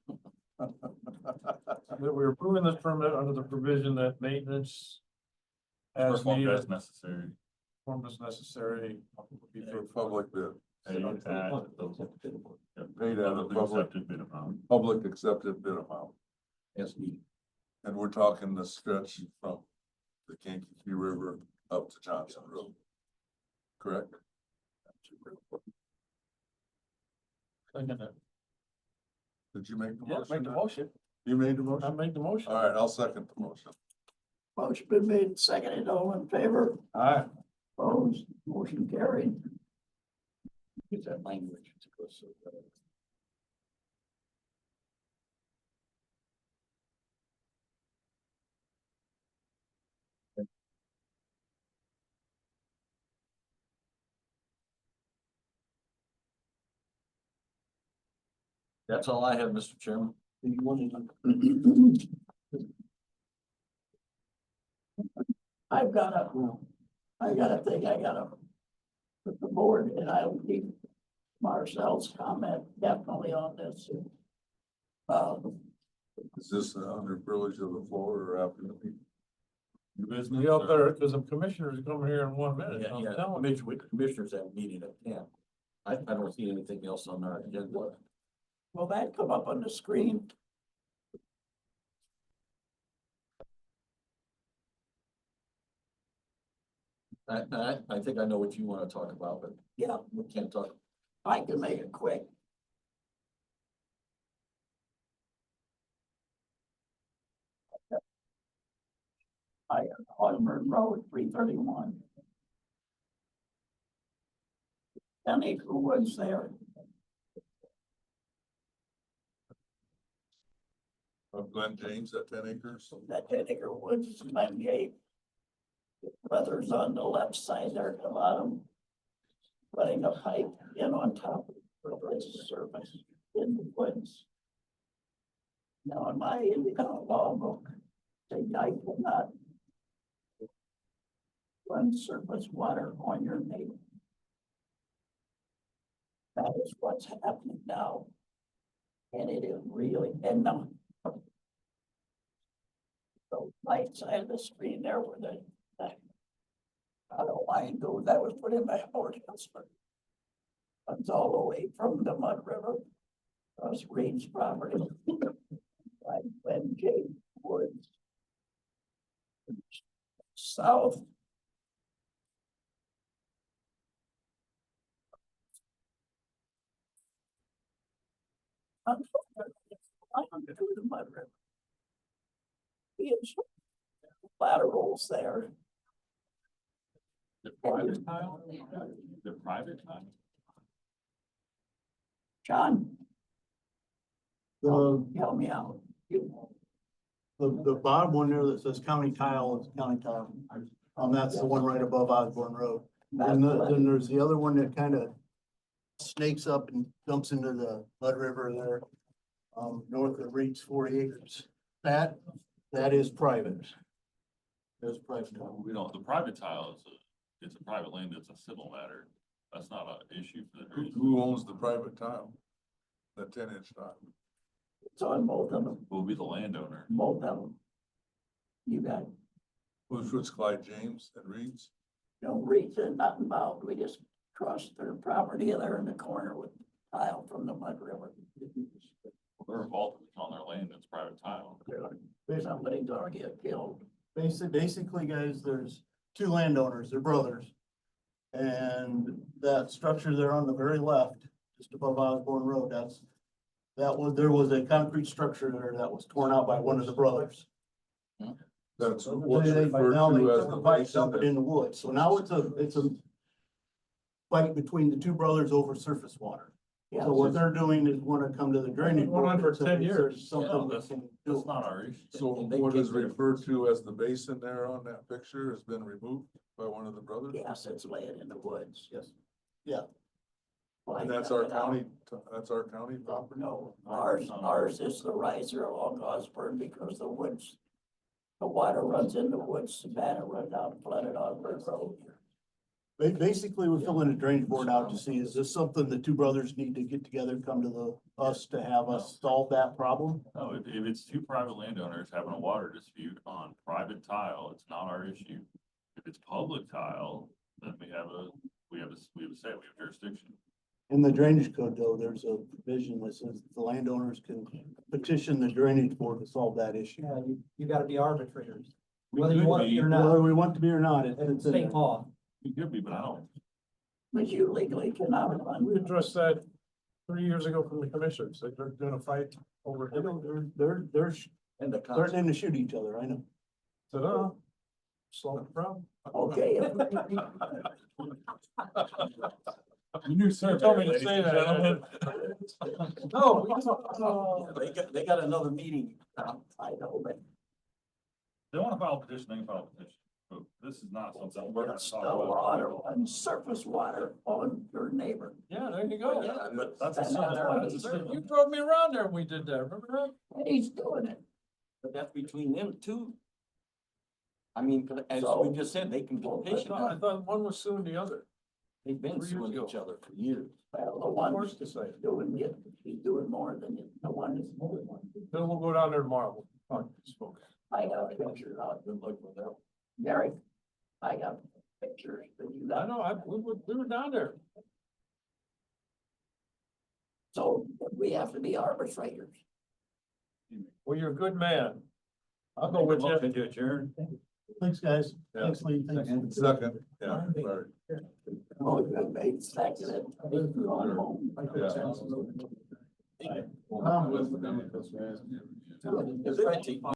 that we're approving this permit under the provision that maintenance as Performed needed, as necessary. performed as necessary. Be For paid. public bid, Paid at the paid at a publicly public, accepted bid amount. public accepted bid amount. As needed. And we're talking the stretch from the Kankakee River up to Johnson Road. Correct? Second it. Did you make the Yeah, motion? make the motion, You made the I motion? make the motion. All right, I'll second the motion. Motion been made and seconded, all in favor, Aye. opposed, motion carried. Use that language to go so. That's all I have, Mr. Chairman. I got a thing, I gotta put the board, and I'll keep Marcel's comment definitely on this. Is this under privilege of the floor or after the meeting? New business? Be up or- there, cause the commissioners come here in 1 minute. Yeah, I'm yeah, telling you. commissioners have a meeting at 10. I don't see anything else on our agenda. Will that come up on the screen? I think I know what you wanna talk about, but Yeah, we can't talk. I can make it quick. Audubon Road, 331. 10-acre woods there. Of Glen James at 10 acres. That 10-acre woods is Glen Gate. Brothers on the left side there at the bottom. Running a pipe in on top of its surface in the woods. Now, in my Indiana law book, the guy will not run surface water on your neighbor. That is what's happening now. And it is really, and now. The right side of the screen there where that I don't line goes, that was put in by Howard Hensler. It's all the way from the Mud River, across Reed's property. Like Glen James Woods. South. I'm to the Mud River. It's laterals there. The private tile? The private tile? John, The, help me out. the bottom one there that says county tile is county tile. That's the one right above Osborne Road. And then there's the other one that kind of snakes up and dumps into the Mud River there, north of Reed's 40 acres. That is private. That's private. We don't, the private tile is it's a private land, it's a civil matter. That's not an issue for the. Who owns the private tile? The 10-inch tile. It's on both of them, Will be the landowner. both of them. You got, Who's Clyde James and Reed's? no reason, not involved. We just crossed their property there in the corner with tile from the Mud River. They're involved on their land, it's private tile. Somebody's gonna get killed. Basically, guys, there's two landowners, they're brothers. And that structure there on the very left, just above Osborne Road, there was a concrete structure there that was torn out by one of the brothers. That's what's They referred now to as took the a pipe, basin. dumped it in the woods, so now it's a fight between the two brothers over surface water. Yeah, So what they're doing is wanna come to the drainage. Going on board for and say, 10 "Is there years." Something Yeah, we that's- can That's do. not our issue. So And they what is kicked it. referred to as the basin there on that picture has been removed by one of the brothers? yes, it's laying in the woods. Yes. Yeah. And that's our county property? No, ours is the riser along Osborne because the woods, the water runs in the woods, Savannah runs out and flooded Osborne Road. Basically, we're filling a drainage board out to see, is this something the two brothers need to get together, come to us to have us solve that problem? No, if it's two private landowners having a water dispute on private tile, it's not our issue. If it's public tile, then we have a say, we have jurisdiction. In the drainage code, though, there's a provision that says the landowners can petition the drainage board to solve that issue. Yeah, you gotta be arbitrators, We whether you could want to be, be or Whether not, we want to be or not, it's it's in state there. law. we could be, but I don't. But you legally cannot We run. addressed that 3 years ago from the commissioners, that they're gonna fight over I it. know, And the they're in to shoot each other, I know. Ta-da. Solve the problem. Okay. You knew You told me to say that. No, They got another meeting. I know, but They wanna file a petition, they can file a petition, but this is not something we're gonna it's talk no about. water and surface water on your neighbor. yeah, there you go. Yeah, but That's a That's civil, not our that's a issue. civil. You drove me around there when we did that, remember that? And he's doing it. But that's between them two. I mean, as So- we just said, they can I petition. thought one was suing the other. They've been 3 years suing ago. each other for years. Well, the Of one course to say. he's doing more than the one that's moving. Then we'll go down there tomorrow. We'll talk, spoke. I got a picture out. Good luck with that. Gary, I got pictures that you I got. know, we were down there. So we have to be arbitrators. Well, you're a good man. I'll go with you. Motion to adjourn. Thanks, guys. Yeah. Thanks, Lee. Thanks. Second, yeah, sorry. Oh, you made seconded. Yeah. It's right.